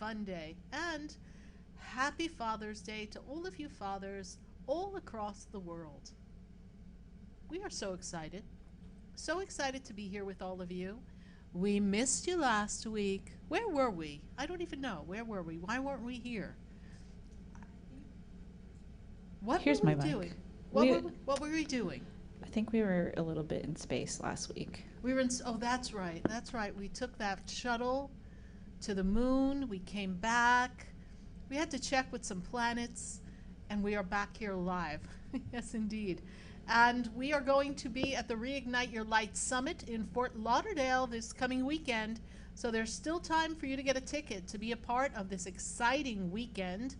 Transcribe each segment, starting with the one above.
Funday. And happy Father's Day to all of you fathers all across the world. We are so excited. So excited to be here with all of you. We missed you last week. Where were we? I don't even know. Where were we? Why weren't we here? What Here's were my we mic. doing? We- What were we doing? I think we were a little bit in space last week. We were in, oh, that's right. That's right. We took that shuttle to the moon. We came back. We had to check with some planets, and we are back here live. Yes, indeed. And we are going to be at the Reignite Your Light Summit in Fort Lauderdale this coming weekend. So there's still time for you to get a ticket to be a part of this exciting weekend.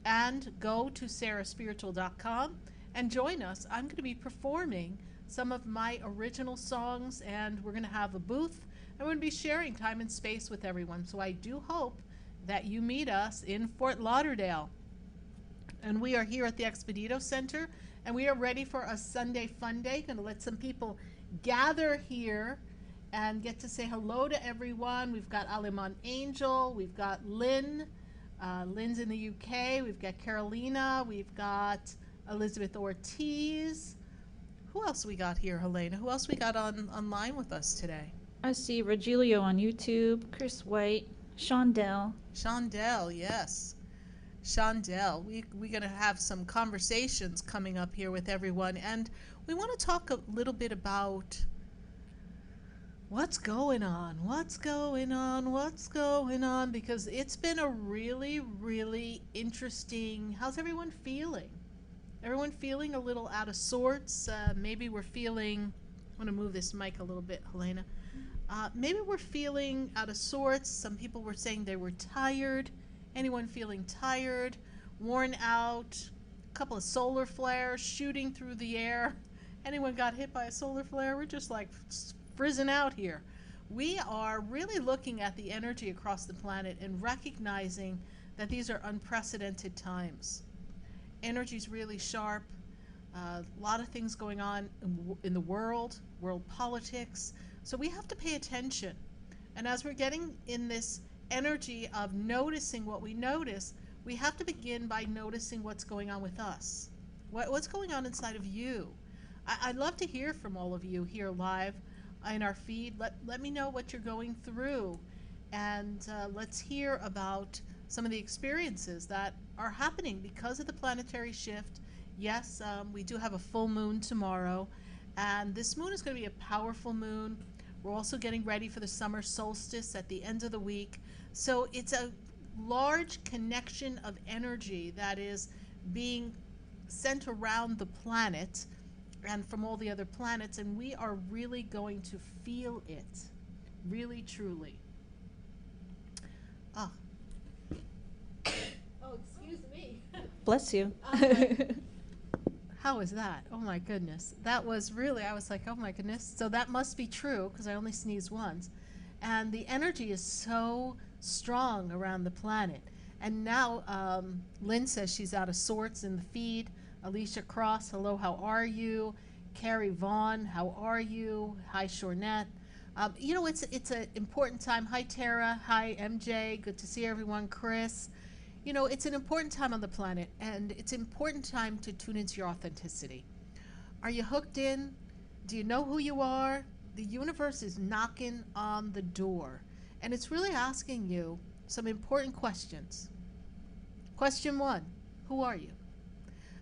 And go to SarahSpiritual.com and join us. I'm going to be performing some of my original songs, and we're going to have a booth, and we're going to be sharing time and space with everyone. So I do hope that you meet us in Fort Lauderdale. And we are here at the Expedito Center, and we are ready for a Sunday Funday. Going to let some people gather here and get to say hello to everyone. We've got Aliman Angel, we've got Lynn. Lynn's in the UK. We've got Carolina. We've got Elizabeth Ortiz. Who else we got here, Helena? Who else we got online with us today? I see Regilio on YouTube, Chris White, Shondell. Shondell, yes. Shondell. We're going to have some conversations coming up here with everyone. And we want to talk a little bit about what's going on, because it's been a really, really interesting. How's everyone feeling? Everyone feeling a little out of sorts? Maybe we're feeling, I want to move this mic a little bit, Helena. Maybe we're feeling out of sorts. Some people were saying they were tired. Anyone feeling tired, worn out? A couple of solar flares shooting through the air. Anyone got hit by a solar flare? We're just like frizzing out here. We are really looking at the energy across the planet and recognizing that these are unprecedented times. Energy's really sharp. A lot of things going on in the world politics. So we have to pay attention. And as we're getting in this energy of noticing what we notice, we have to begin by noticing what's going on with us. What's going on inside of you? I'd love to hear from all of you here live in our feed. Let me know what you're going through, and let's hear about some of the experiences that are happening because of the planetary shift. Yes, we do have a full moon tomorrow, and this moon is going to be a powerful moon. We're also getting ready for the summer solstice at the end of the week. So it's a large connection of energy that is being sent around the planet and from all the other planets, and we are really going to feel it, really, truly. Oh, excuse me. Bless you. How was that? Oh my goodness. That was really, I was like, oh my goodness. So that must be true because I only sneezed once. And the energy is so strong around the planet. And now Lynn says she's out of sorts in the feed. Alicia Cross, hello, how are you? Carrie Vaughn, how are you? Hi, Shornette. It's an important time. Hi, Tara. Hi, MJ. Good to see everyone. Chris. It's an important time on the planet, and it's an important time to tune into your authenticity. Are you hooked in? Do you know who you are? The universe is knocking on the door, and it's really asking you some important questions. Question 1, who are you?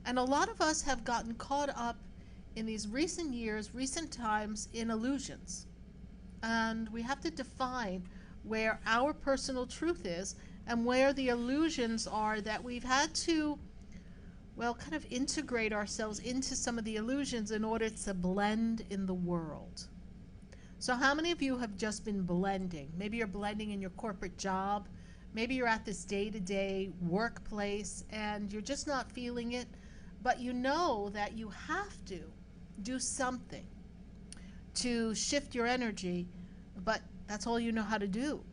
And a lot of us have gotten caught up in these recent years, recent times, in illusions. And we have to define where our personal truth is and where the illusions are that we've had to, kind of integrate ourselves into some of the illusions in order to blend in the world. So how many of you have just been blending? Maybe you're blending in your corporate job. Maybe you're at this day-to-day workplace and you're just not feeling it, but you know that you have to do something to shift your energy, but that's all you know how to do.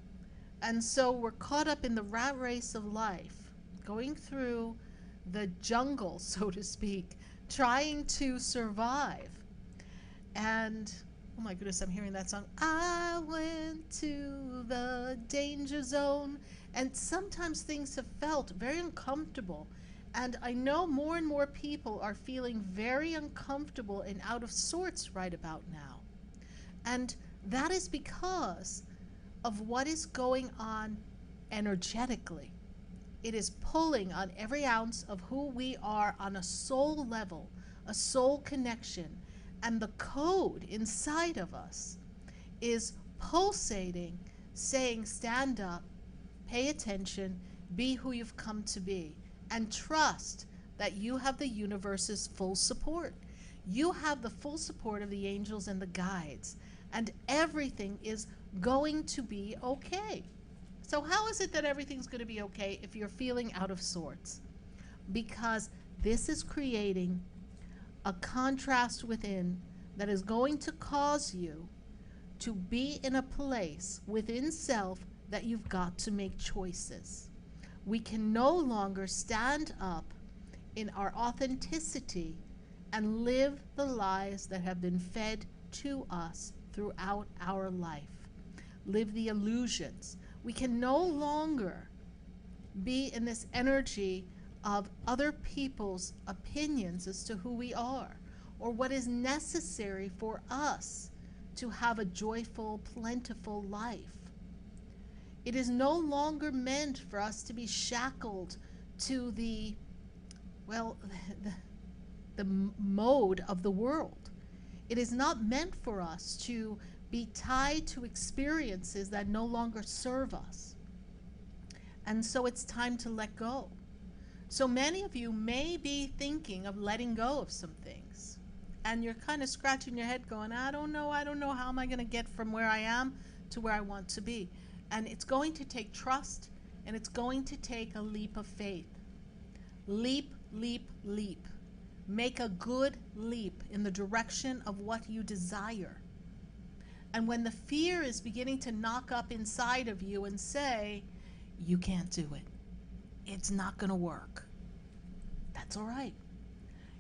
And so we're caught up in the rat race of life, going through the jungle, so to speak, trying to survive. And, oh my goodness, I'm hearing that song. I went to the danger zone And sometimes things have felt very uncomfortable. And I know more and more people are feeling very uncomfortable and out of sorts right about now. And that is because of what is going on energetically. It is pulling on every ounce of who we are on a soul level, a soul connection. And the code inside of us is pulsating, saying, stand up, pay attention, be who you've come to be, and trust that you have the universe's full support. You have the full support of the angels and the guides, and everything is going to be okay. So how is it that everything's going to be okay if you're feeling out of sorts? Because this is creating a contrast within that is going to cause you to be in a place within self that you've got to make choices. We can no longer stand up in our authenticity and live the lies that have been fed to us throughout our life. Live the illusions. We can no longer be in this energy of other people's opinions as to who we are or what is necessary for us to have a joyful, plentiful life. It is no longer meant for us to be shackled to the mode of the world. It is not meant for us to be tied to experiences that no longer serve us. And so it's time to let go. So many of you may be thinking of letting go of some things. And you're kind of scratching your head going, I don't know, how am I going to get from where I am to where I want to be? And it's going to take trust, and it's going to take a leap of faith. Leap, leap, leap. Make a good leap in the direction of what you desire. And when the fear is beginning to knock up inside of you and say, you can't do it, it's not going to work, that's all right.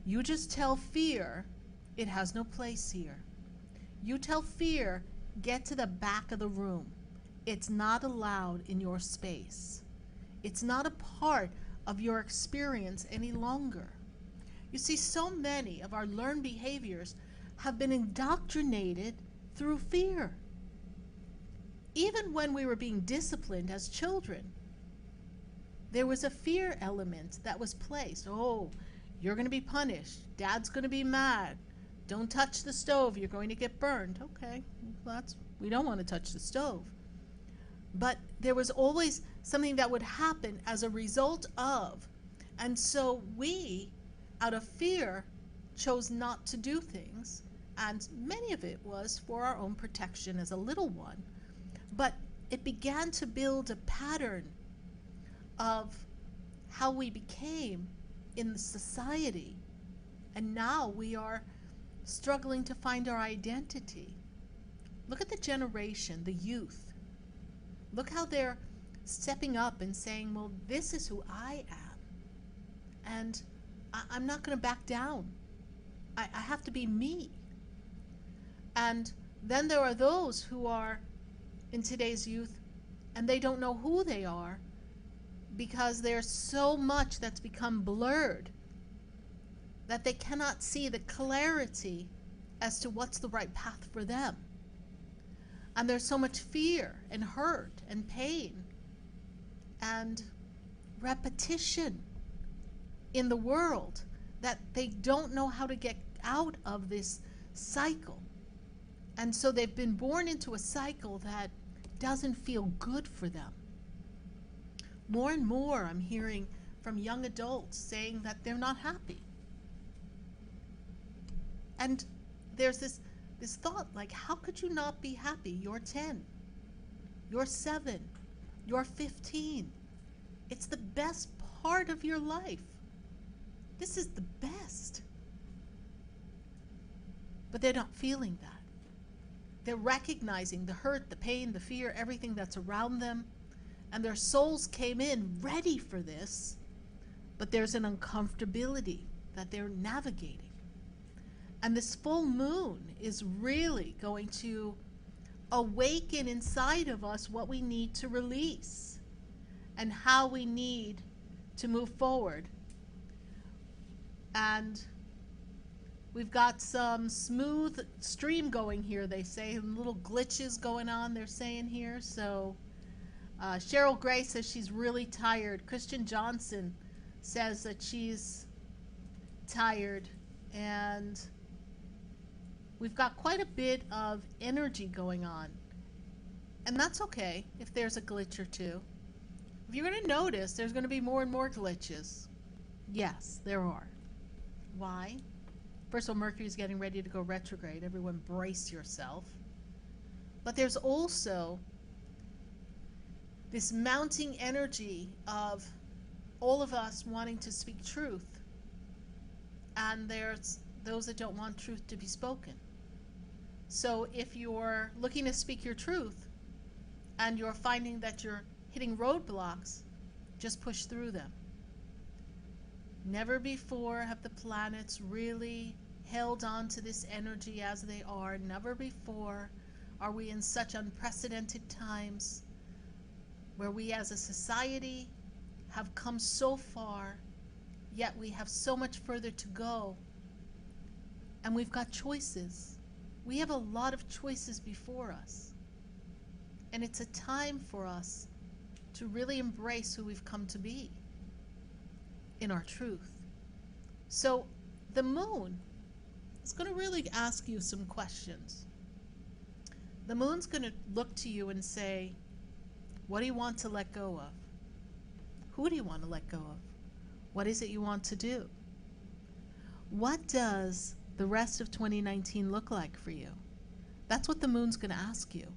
You just tell fear, it has no place here. You tell fear, get to the back of the room. It's not allowed in your space. It's not a part of your experience any longer. You see, so many of our learned behaviors have been indoctrinated through fear. Even when we were being disciplined as children, there was a fear element that was placed. Oh, you're going to be punished. Dad's going to be mad. Don't touch the stove. You're going to get burned. Okay, we don't want to touch the stove. But there was always something that would happen as a result of. And so we, out of fear, chose not to do things. And many of it was for our own protection as a little one. But it began to build a pattern of how we became in the society. And now we are struggling to find our identity. Look at the generation, the youth. Look how they're stepping up and saying, well, this is who I am. And I'm not going to back down. I have to be me. And then there are those who are in today's youth and they don't know who they are because there's so much that's become blurred that they cannot see the clarity as to what's the right path for them. And there's so much fear and hurt and pain and repetition in the world that they don't know how to get out of this cycle. And so they've been born into a cycle that doesn't feel good for them. More and more I'm hearing from young adults saying that they're not happy. And there's this thought like, how could you not be happy? You're 10, you're 7, you're 15. It's the best part of your life. This is the best. But they're not feeling that. They're recognizing the hurt, the pain, the fear, everything that's around them. And their souls came in ready for this, but there's an uncomfortability that they're navigating. And this full moon is really going to awaken inside of us what we need to release. and how we need to move forward. And we've got some smooth stream going here, they say, and little glitches going on, they're saying here. So Cheryl Gray says she's really tired. Christian Johnson says that she's tired. And we've got quite a bit of energy going on. And that's okay if there's a glitch or two. If you're going to notice, there's going to be more and more glitches. Yes, there are. Why? First of all, Mercury's getting ready to go retrograde. Everyone brace yourself. But there's also this mounting energy of all of us wanting to speak truth. And there's those that don't want truth to be spoken. So if you're looking to speak your truth and you're finding that you're hitting roadblocks, just push through them. Never before have the planets really held on to this energy as they are. Never before are we in such unprecedented times where we as a society have come so far, yet we have so much further to go. And we've got choices. We have a lot of choices before us. And it's a time for us to really embrace who we've come to be in our truth. So the moon is going to really ask you some questions. The moon's going to look to you and say, what do you want to let go of? Who do you want to let go of? What is it you want to do? What does the rest of 2019 look like for you? That's what the moon's going to ask you.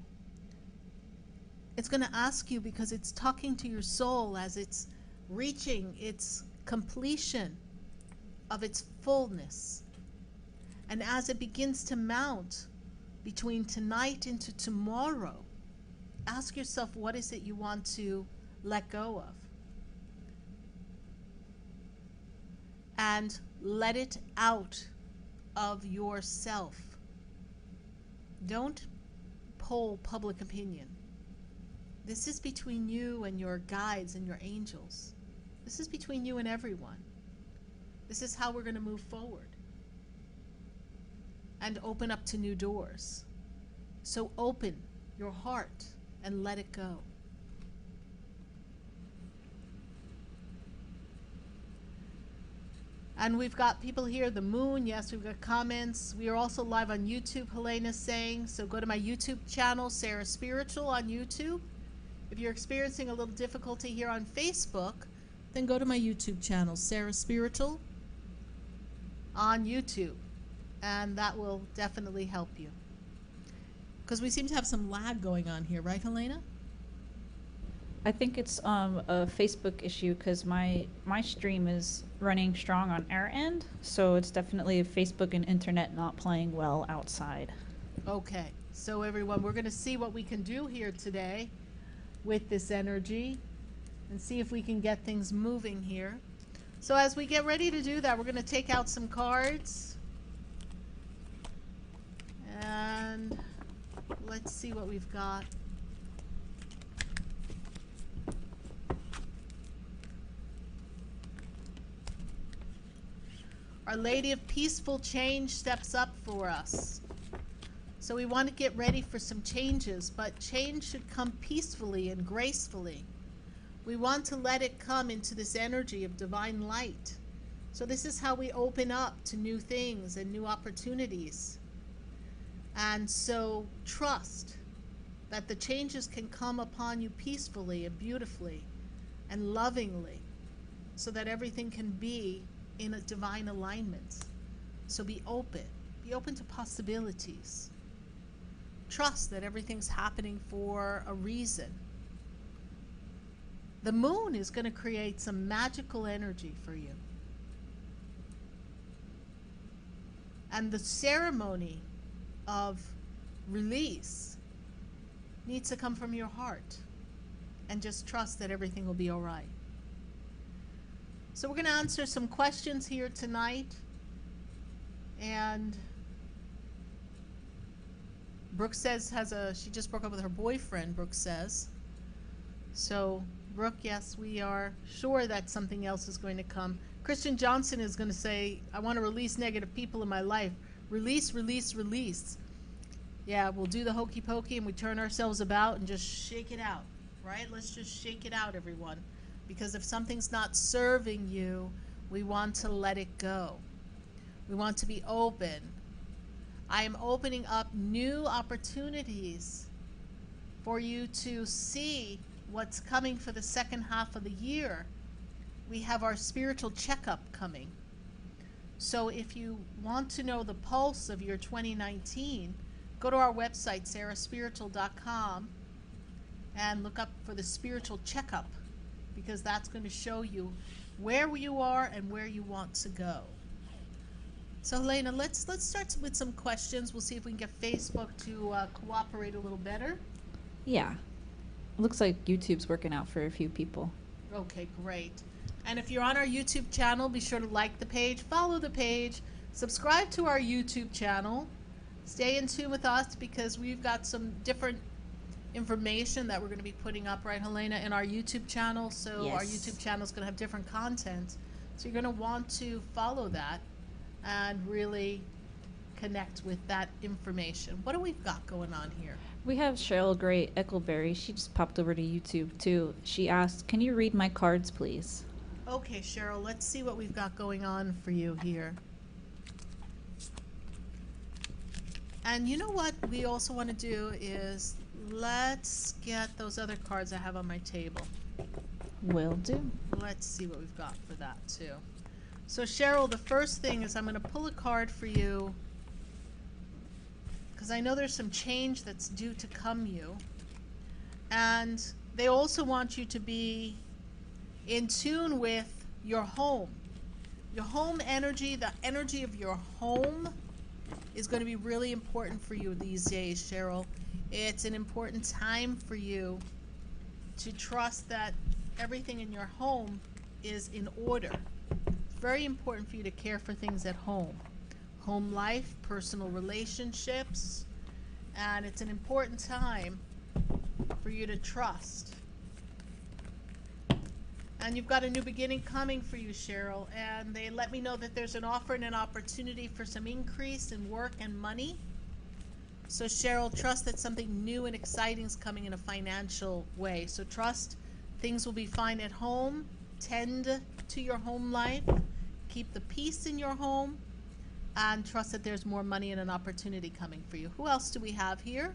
It's going to ask you because it's talking to your soul as it's reaching its completion of its fullness. And as it begins to mount between tonight into tomorrow, ask yourself, what is it you want to let go of? And let it out of yourself. Don't poll public opinion. This is between you and your guides and your angels. This is between you and everyone. This is how we're going to move forward and open up to new doors. So open your heart and let it go. And we've got people here, the moon, yes, we've got comments. We are also live on YouTube, Helena's saying. So go to my YouTube channel, SarahSpiritual on YouTube. If you're experiencing a little difficulty here on Facebook, then go to my YouTube channel, SarahSpiritual on YouTube. And that will definitely help you. Because we seem to have some lag going on here, right, Helena? I think it's a Facebook issue because my stream is running strong on our end, so it's definitely Facebook and internet not playing well outside. Okay, so everyone, we're going to see what we can do here today with this energy and see if we can get things moving here. So as we get ready to do that, we're going to take out some cards and let's see what we've got. Our Lady of Peaceful Change steps up for us. So we want to get ready for some changes, but change should come peacefully and gracefully. We want to let it come into this energy of divine light. So this is how we open up to new things and new opportunities. And so trust that the changes can come upon you peacefully and beautifully and lovingly so that everything can be in a divine alignment. So be open to possibilities. Trust that everything's happening for a reason. The moon is going to create some magical energy for you. And the ceremony of release needs to come from your heart. And just trust that everything will be all right. So we're going to answer some questions here tonight. And Brooke says she just broke up with her boyfriend, Brooke says. So Brooke, yes, we are sure that something else is going to come. Christian Johnson is going to say, I want to release negative people in my life. Release, release, release. Yeah, we'll do the hokey pokey and we turn ourselves about and just shake it out, right? Let's just shake it out, everyone. Because if something's not serving you, we want to let it go. We want to be open. I am opening up new opportunities for you to see what's coming for the second half of the year. We have our spiritual checkup coming. So if you want to know the pulse of your 2019, go to our website, SarahSpiritual.com, and look up for the spiritual checkup, because that's going to show you where you are and where you want to go. So Helena, let's start with some questions. We'll see if we can get Facebook to cooperate a little better. Yeah. It looks like YouTube's working out for a few people. Okay, great. And if you're on our YouTube channel, be sure to like the page, follow the page, subscribe to our YouTube channel. Stay in tune with us, because we've got some different information that we're going to be putting up, right, Helena, in our YouTube channel. So Yes. Our YouTube channel is going to have different content. So you're going to want to follow that and really connect with that information. What do we got going on here? We have Cheryl Gray Eckleberry. She just popped over to YouTube too. She asked, can you read my cards, please? Okay, Cheryl, let's see what we've got going on for you here. And you know what we also want to do is let's get those other cards I have on my table. Will do. Let's see what we've got for that too. So Cheryl, the first thing is I'm going to pull a card for you, because I know there's some change that's due to come you. And they also want you to be in tune with your home. Your home energy, the energy of your home is going to be really important for you these days, Cheryl. It's an important time for you to trust that everything in your home is in order. It's very important for you to care for things at home. Home life, personal relationships, and it's an important time for you to trust. And you've got a new beginning coming for you, Cheryl, and they let me know that there's an offer and an opportunity for some increase in work and money. So Cheryl, trust that something new and exciting is coming in a financial way. So trust things will be fine at home. Tend to your home life. Keep the peace in your home. And trust that there's more money and an opportunity coming for you. Who else do we have here?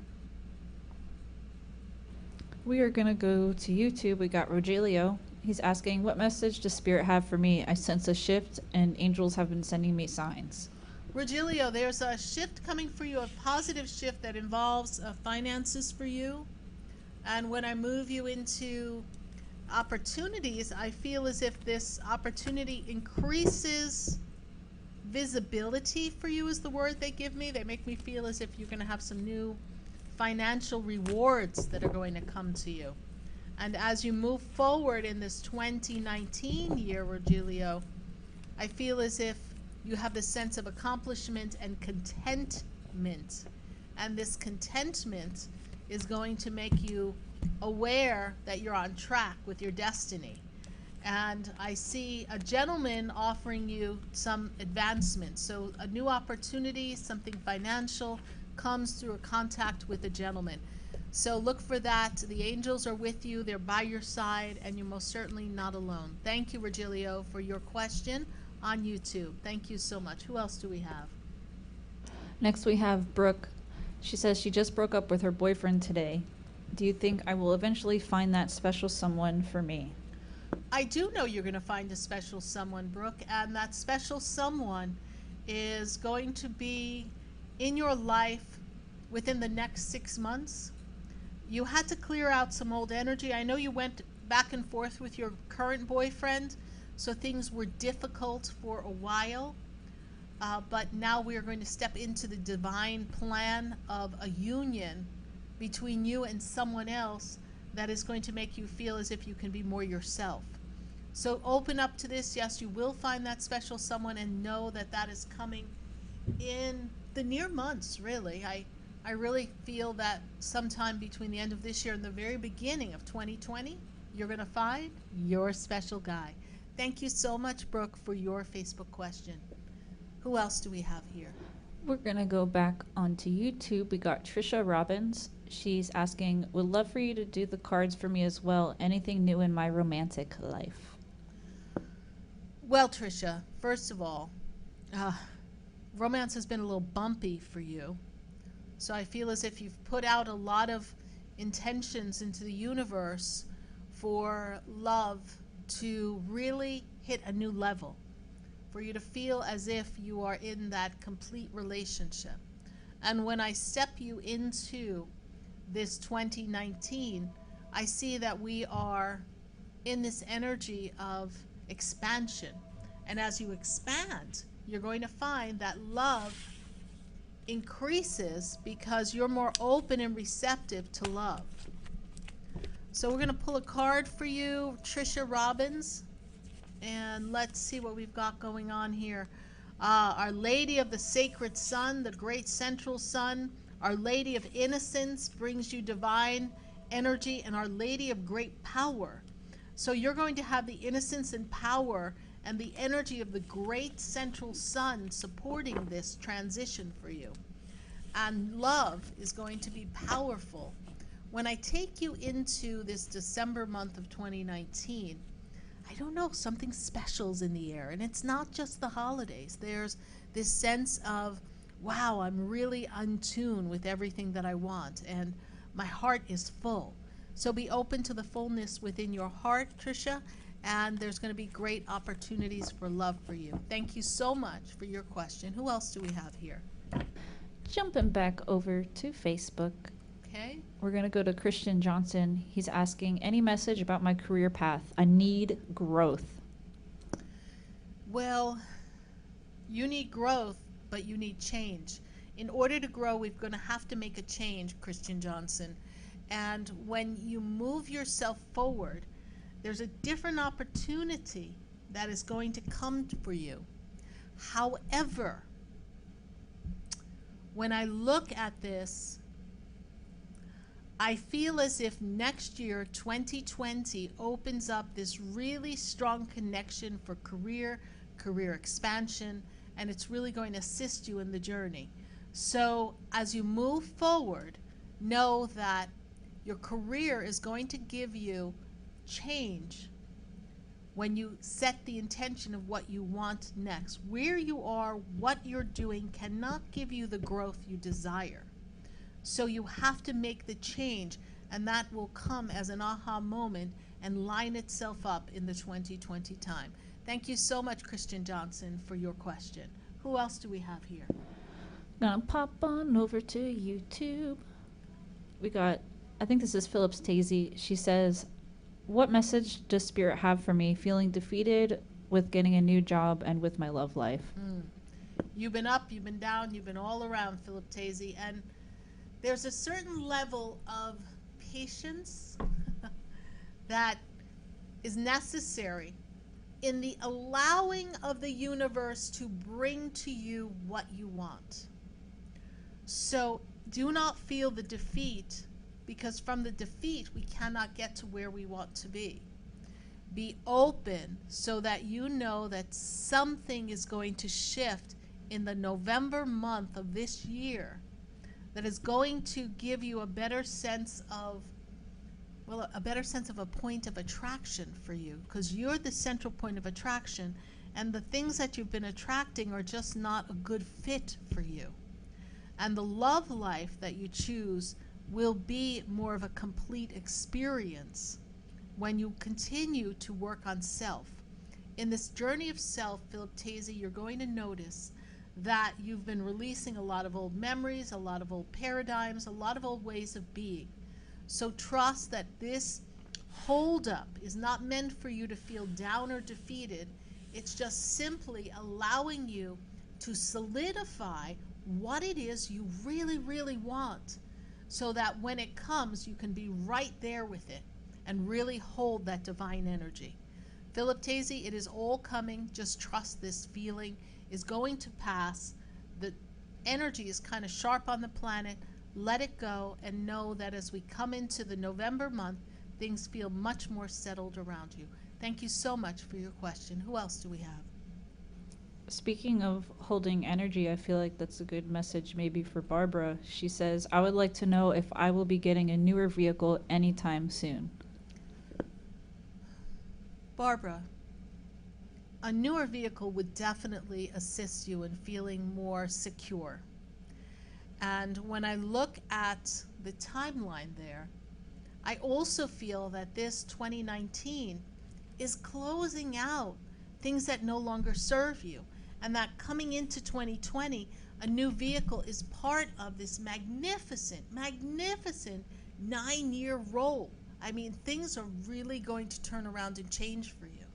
We are going to go to YouTube. We got Rogelio. He's asking, what message does Spirit have for me? I sense a shift, and angels have been sending me signs. Rogelio, there's a shift coming for you, a positive shift that involves finances for you. And when I move you into opportunities, I feel as if this opportunity increases visibility for you, is the word they give me. They make me feel as if you're going to have some new financial rewards that are going to come to you. And as you move forward in this 2019 year, Rogelio, I feel as if you have this sense of accomplishment and contentment. And this contentment is going to make you aware that you're on track with your destiny. And I see a gentleman offering you some advancement. So a new opportunity, something financial, comes through a contact with a gentleman. So look for that. The angels are with you. They're by your side, and you're most certainly not alone. Thank you, Rogelio, for your question on YouTube. Thank you so much. Who else do we have? Next we have Brooke. She says she just broke up with her boyfriend today. Do you think I will eventually find that special someone for me? I do know you're going to find a special someone, Brooke, and that special someone is going to be in your life within the next 6 months. You had to clear out some old energy. I know you went back and forth with your current boyfriend, so things were difficult for a while. But now we are going to step into the divine plan of a union between you and someone else that is going to make you feel as if you can be more yourself. So open up to this. Yes, you will find that special someone, and know that that is coming in the near months, really. I really feel that sometime between the end of this year and the very beginning of 2020, you're going to find your special guy. Thank you so much, Brooke, for your Facebook question. Who else do we have here? We're gonna go back onto YouTube. We got Trisha Robbins. She's asking, would love for you to do the cards for me as well. Anything new in my romantic life? Well, Trisha, first of all, romance has been a little bumpy for you. So I feel as if you've put out a lot of intentions into the universe for love to really hit a new level, for you to feel as if you are in that complete relationship. And when I step you into this 2019, I see that we are in this energy of expansion. And as you expand, you're going to find that love increases because you're more open and receptive to love. So we're going to pull a card for you, Trisha Robbins, and let's see what we've got going on here. Our Lady of the Sacred Sun, the Great Central Sun, Our Lady of Innocence brings you divine energy, and Our Lady of Great Power. So you're going to have the innocence and power and the energy of the Great Central Sun supporting this transition for you. And love is going to be powerful. When I take you into this December month of 2019, I don't know, something special's in the air. And it's not just the holidays. There's this sense of, wow, I'm really in tune with everything that I want. And my heart is full. So be open to the fullness within your heart, Trisha. And there's going to be great opportunities for love for you. Thank you so much for your question. Who else do we have here? Jumping back over to Facebook. Okay. We're going to go to Christian Johnson. He's asking, any message about my career path? I need growth. Well, you need growth, but you need change. In order to grow, we're going to have to make a change, Christian Johnson. And when you move yourself forward, there's a different opportunity that is going to come for you. However, when I look at this, I feel as if next year, 2020, opens up this really strong connection for career expansion, and it's really going to assist you in the journey. So as you move forward, know that your career is going to give you change when you set the intention of what you want next. Where you are, what you're doing cannot give you the growth you desire. So you have to make the change, and that will come as an aha moment and line itself up in the 2020 time. Thank you so much, Christian Johnson, for your question. Who else do we have here? Gonna pop on over to YouTube. We got, I think this is Phillips Tazy. She says, what message does Spirit have for me feeling defeated with getting a new job and with my love life? You've been up, you've been down, you've been all around, Philip Tazy, and there's a certain level of patience that is necessary in the allowing of the universe to bring to you what you want. So do not feel the defeat, because from the defeat we cannot get to where we want to be. Be open so that you know that something is going to shift in the November month of this year that is going to give you a better sense of, well, a better sense of a point of attraction for you, because you're the central point of attraction, and the things that you've been attracting are just not a good fit for you. And the love life that you choose will be more of a complete experience when you continue to work on self. In this journey of self, Philip Tazy, you're going to notice that you've been releasing a lot of old memories, a lot of old paradigms, a lot of old ways of being. So trust that this holdup is not meant for you to feel down or defeated. It's just simply allowing you to solidify what it is you really, really want, so that when it comes, you can be right there with it and really hold that divine energy. Philip Tazy, it is all coming. Just trust this feeling is going to pass. The energy is kind of sharp on the planet. Let it go and know that as we come into the November month, things feel much more settled around you. Thank you so much for your question. Who else do we have? Speaking of holding energy, I feel like that's a good message maybe for Barbara. She says, I would like to know if I will be getting a newer vehicle anytime soon. Barbara, a newer vehicle would definitely assist you in feeling more secure. And when I look at the timeline there, I also feel that this 2019 is closing out things that no longer serve you. And that coming into 2020, a new vehicle is part of this magnificent, magnificent 9-year roll. I mean, things are really going to turn around and change for you.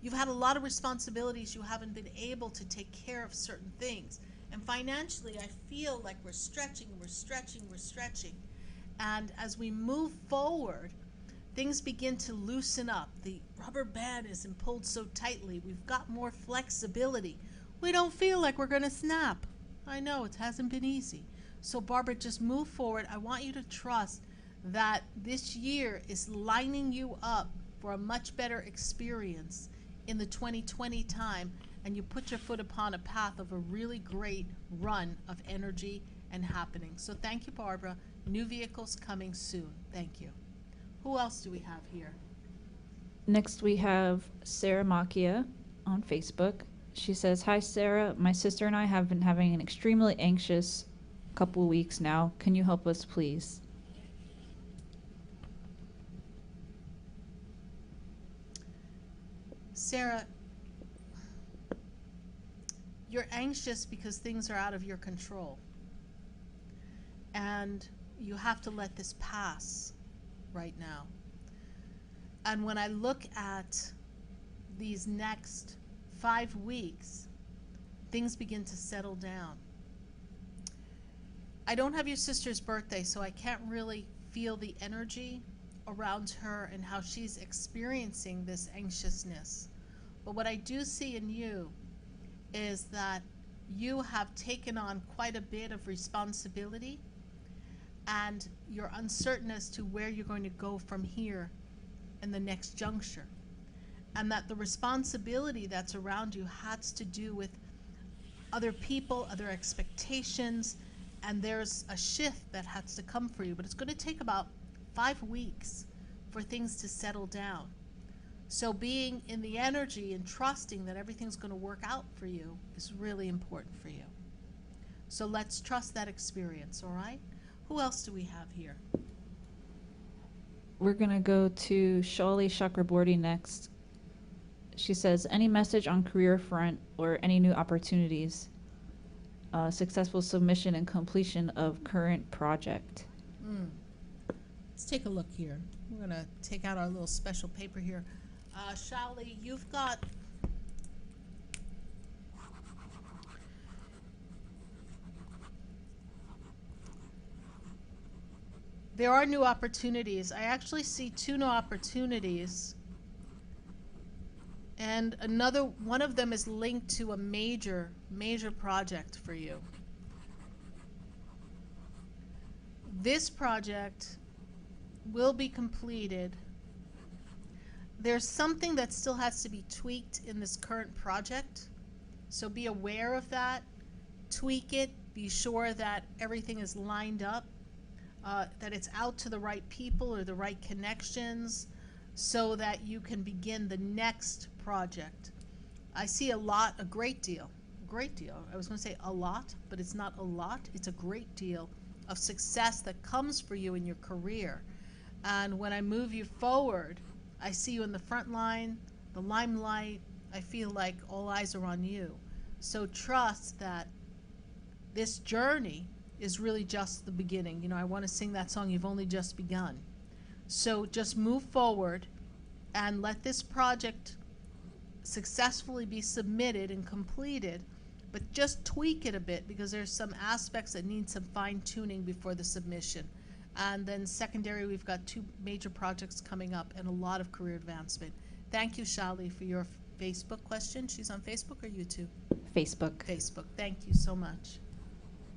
You've had a lot of responsibilities. You haven't been able to take care of certain things. And financially, I feel like we're stretching, we're stretching, we're stretching. And as we move forward, things begin to loosen up. The rubber band isn't pulled so tightly. We've got more flexibility. We don't feel like we're going to snap. I know it hasn't been easy. So Barbara, just move forward. I want you to trust that this year is lining you up for a much better experience in the 2020 time, and you put your foot upon a path of a really great run of energy and happening. So thank you, Barbara. New vehicles coming soon. Thank you. Who else do we have here? Next, we have Sarah Makia on Facebook. She says, Hi, Sarah. My sister and I have been having an extremely anxious couple weeks now. Can you help us, please? Sarah, you're anxious because things are out of your control. And you have to let this pass right now. And when I look at these next 5 weeks, things begin to settle down. I don't have your sister's birthday, so I can't really feel the energy around her and how she's experiencing this anxiousness. But what I do see in you is that you have taken on quite a bit of responsibility, and you're uncertain as to where you're going to go from here in the next juncture. And that the responsibility that's around you has to do with other people, other expectations, and there's a shift that has to come for you. But it's going to take about 5 weeks for things to settle down. So being in the energy and trusting that everything's going to work out for you is really important for you. So let's trust that experience, all right? Who else do we have here? We're going to go to Shali Chakraborty next. She says, any message on career front or any new opportunities? Successful submission and completion of current project. Let's take a look here. We're going to take out our little special paper here. Shali, you've got... There are new opportunities. I actually see 2 new opportunities. And another one of them is linked to a major project for you. This project will be completed. There's something that still has to be tweaked in this current project, so be aware of that. Tweak it, be sure that everything is lined up, that it's out to the right people or the right connections, so that you can begin the next project. I see a great deal. I was going to say a lot, but it's not a lot. It's a great deal of success that comes for you in your career. And when I move you forward, I see you in the front line, the limelight. I feel like all eyes are on you. So trust that this journey is really just the beginning. You know, I want to sing that song, You've Only Just Begun. So just move forward and let this project successfully be submitted and completed, but just tweak it a bit because there's some aspects that need some fine-tuning before the submission. And then secondary, we've got 2 major projects coming up and a lot of career advancement. Thank you, Shali, for your Facebook question. She's on Facebook or YouTube? Facebook. Facebook. Thank you so much.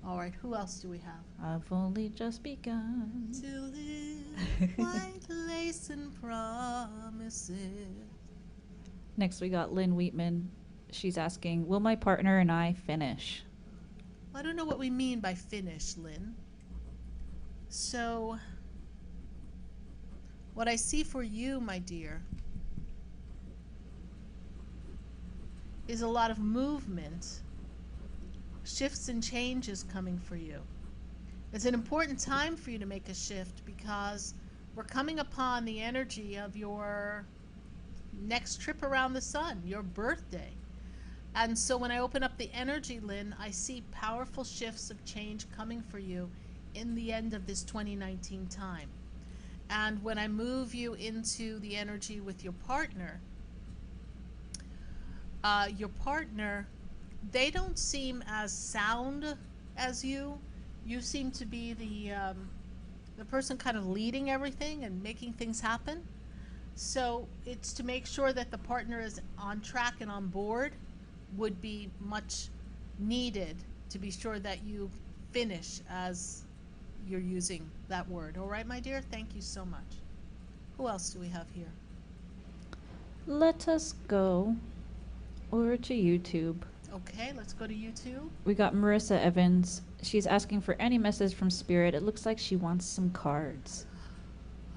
All right, who else do we have? I've only just begun To live white lace and promises. Next, we got Lynn Wheatman. She's asking, will my partner and I finish? I don't know what we mean by finish, Lynn. So, what I see for you, my dear, is a lot of movement, shifts and changes coming for you. It's an important time for you to make a shift because we're coming upon the energy of your next trip around the sun, your birthday. And so when I open up the energy, Lynn, I see powerful shifts of change coming for you in the end of this 2019 time. And when I move you into the energy with your partner, they don't seem as sound as you. You seem to be the person kind of leading everything and making things happen. So it's to make sure that the partner is on track and on board would be much needed to be sure that you finish as you're using that word. All right, my dear? Thank you so much. Who else do we have here? Let us go over to YouTube. Okay, let's go to YouTube. We got Marissa Evans. She's asking for any message from Spirit. It looks like she wants some cards.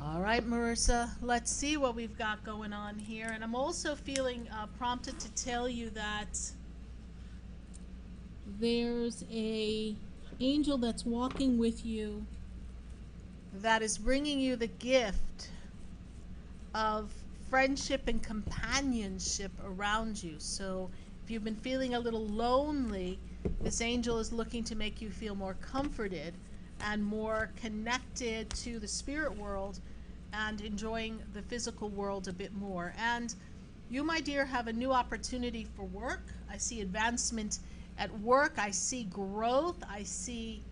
All right, Marissa, let's see what we've got going on here. And I'm also feeling prompted to tell you that there's a angel that's walking with you that is bringing you the gift of friendship and companionship around you. So if you've been feeling a little lonely, this angel is looking to make you feel more comforted and more connected to the spirit world and enjoying the physical world a bit more. And you, my dear, have a new opportunity for work. I see advancement at work. I see growth. I see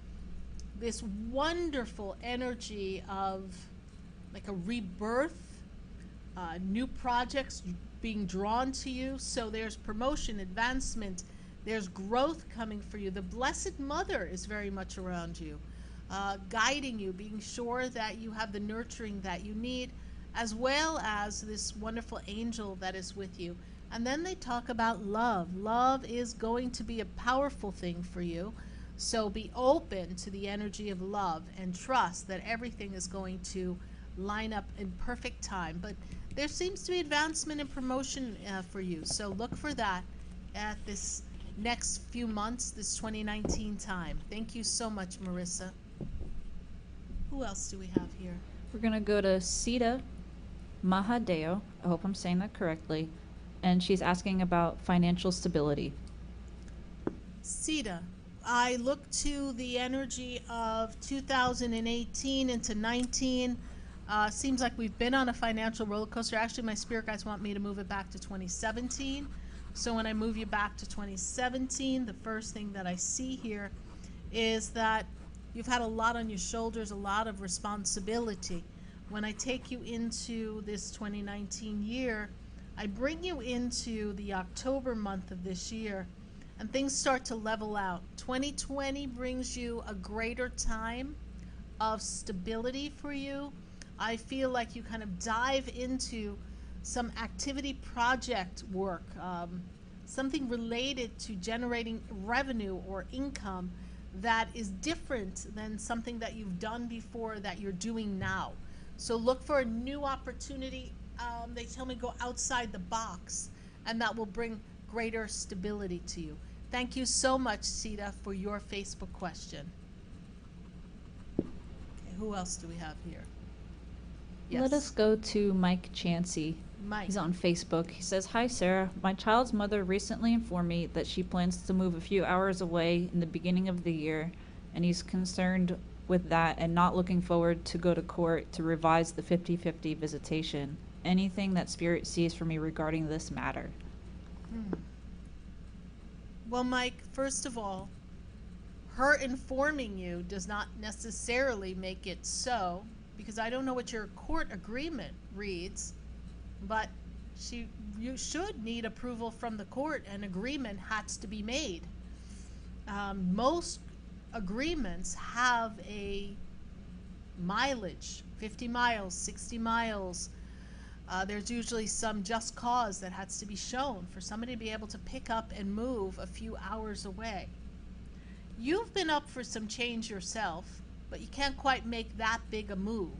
this wonderful energy of like a rebirth, new projects being drawn to you. So there's promotion, advancement, there's growth coming for you. The Blessed Mother is very much around you, guiding you, being sure that you have the nurturing that you need, as well as this wonderful angel that is with you. And then they talk about love. Love is going to be a powerful thing for you. So be open to the energy of love and trust that everything is going to line up in perfect time. But there seems to be advancement and promotion for you. So look for that at this next few months, this 2019 time. Thank you so much, Marissa. Who else do we have here? We're going to go to Sita Mahadeo. I hope I'm saying that correctly. And she's asking about financial stability. Sita, I look to the energy of 2018 into 19. Seems like we've been on a financial roller coaster. Actually, my spirit guides want me to move it back to 2017. So when I move you back to 2017, the first thing that I see here is that you've had a lot on your shoulders, a lot of responsibility. When I take you into this 2019 year, I bring you into the October month of this year, and things start to level out. 2020 brings you a greater time of stability for you. I feel like you kind of dive into some activity project work, something related to generating revenue or income that is different than something that you've done before that you're doing now. So look for a new opportunity. They tell me go outside the box, and that will bring greater stability to you. Thank you so much, Sita, for your Facebook question. Okay, who else do we have here? Yes. Let us go to Mike Chansey. Mike. He's on Facebook. He says, "Hi, Sarah. My child's mother recently informed me that she plans to move a few hours away in the beginning of the year, and he's concerned with that and not looking forward to go to court to revise the 50-50 visitation. Anything that Spirit sees for me regarding this matter?" Well, Mike, first of all, her informing you does not necessarily make it so, because I don't know what your court agreement reads, but you should need approval from the court, and agreement has to be made. Most agreements have a mileage, 50 miles, 60 miles. There's usually some just cause that has to be shown for somebody to be able to pick up and move a few hours away. You've been up for some change yourself, but you can't quite make that big a move.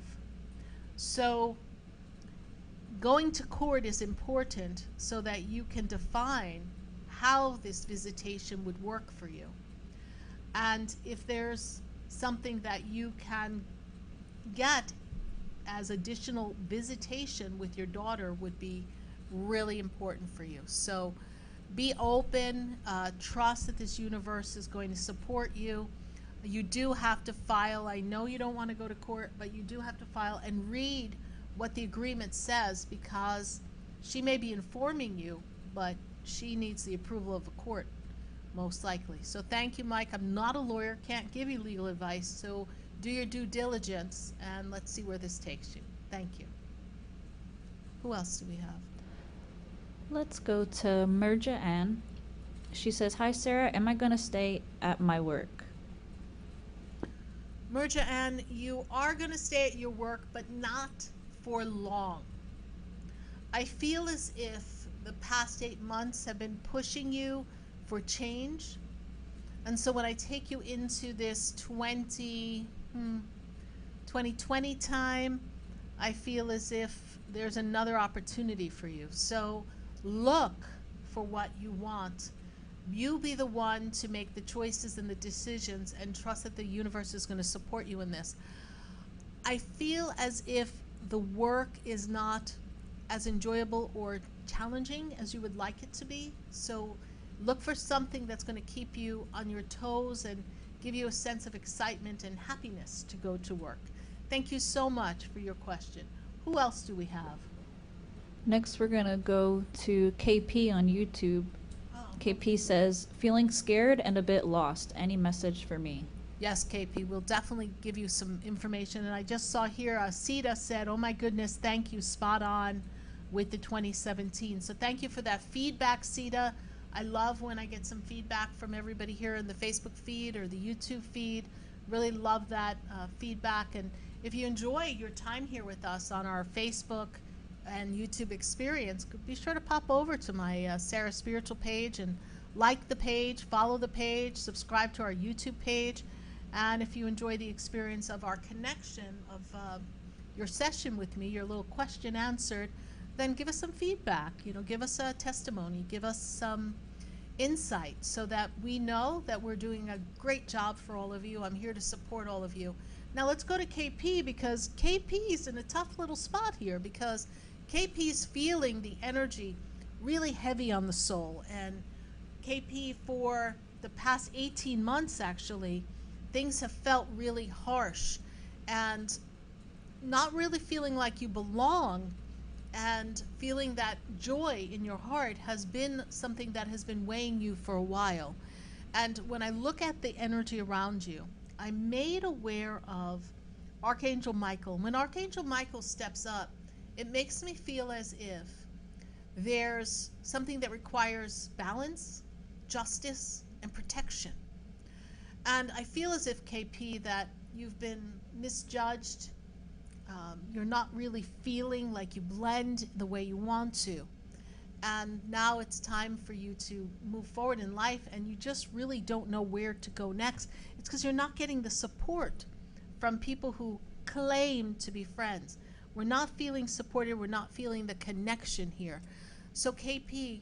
So going to court is important so that you can define how this visitation would work for you. And if there's something that you can get as additional visitation with your daughter would be really important for you. So be open, trust that this universe is going to support you. You do have to file. I know you don't want to go to court, but you do have to file and read what the agreement says, because she may be informing you, but she needs the approval of a court, most likely. So thank you, Mike. I'm not a lawyer, can't give you legal advice, so do your due diligence, and let's see where this takes you. Thank you. Who else do we have? Let's go to Merja Ann. She says, "Hi Sarah, am I going to stay at my work?" Merja Ann, you are going to stay at your work, but not for long. I feel as if the past 8 months have been pushing you for change. And so when I take you into this 2020 time, I feel as if there's another opportunity for you. So look for what you want. You be the one to make the choices and the decisions, and trust that the universe is going to support you in this. I feel as if the work is not as enjoyable or challenging as you would like it to be. So look for something that's going to keep you on your toes and give you a sense of excitement and happiness to go to work. Thank you so much for your question. Who else do we have? Next, we're going to go to KP on YouTube. KP says, "Feeling scared and a bit lost. Any message for me?" Yes, KP, we'll definitely give you some information. And I just saw here, Sita said, "Oh my goodness, thank you, spot on with the 2017. So thank you for that feedback, Sita. I love when I get some feedback from everybody here in the Facebook feed or the YouTube feed. Really love that feedback. And if you enjoy your time here with us on our Facebook and YouTube experience, be sure to pop over to my SarahSpiritual page and like the page, follow the page, subscribe to our YouTube page. And if you enjoy the experience of our connection, of your session with me, your little question answered, then give us some feedback. Give us a testimony, give us some insight so that we know that we're doing a great job for all of you. I'm here to support all of you. Now let's go to KP, because KP's in a tough little spot here, because KP's feeling the energy really heavy on the soul. And KP, for the past 18 months actually, things have felt really harsh and not really feeling like you belong, and feeling that joy in your heart has been something that has been weighing you for a while. And when I look at the energy around you, I'm made aware of Archangel Michael. When Archangel Michael steps up, it makes me feel as if there's something that requires balance, justice, and protection. And I feel as if, KP, that you've been misjudged. You're not really feeling like you blend the way you want to. And now it's time for you to move forward in life, and you just really don't know where to go next. It's because you're not getting the support from people who claim to be friends. We're not feeling supported. We're not feeling the connection here. So KP,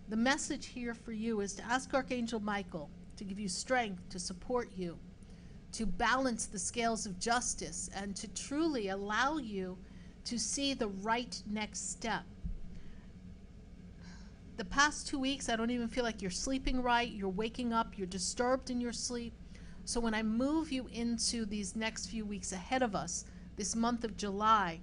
the message here for you is to ask Archangel Michael to give you strength, to support you, to balance the scales of justice, and to truly allow you to see the right next step. The past 2 weeks, I don't even feel like you're sleeping right. You're waking up, you're disturbed in your sleep. So when I move you into these next few weeks ahead of us, this month of July,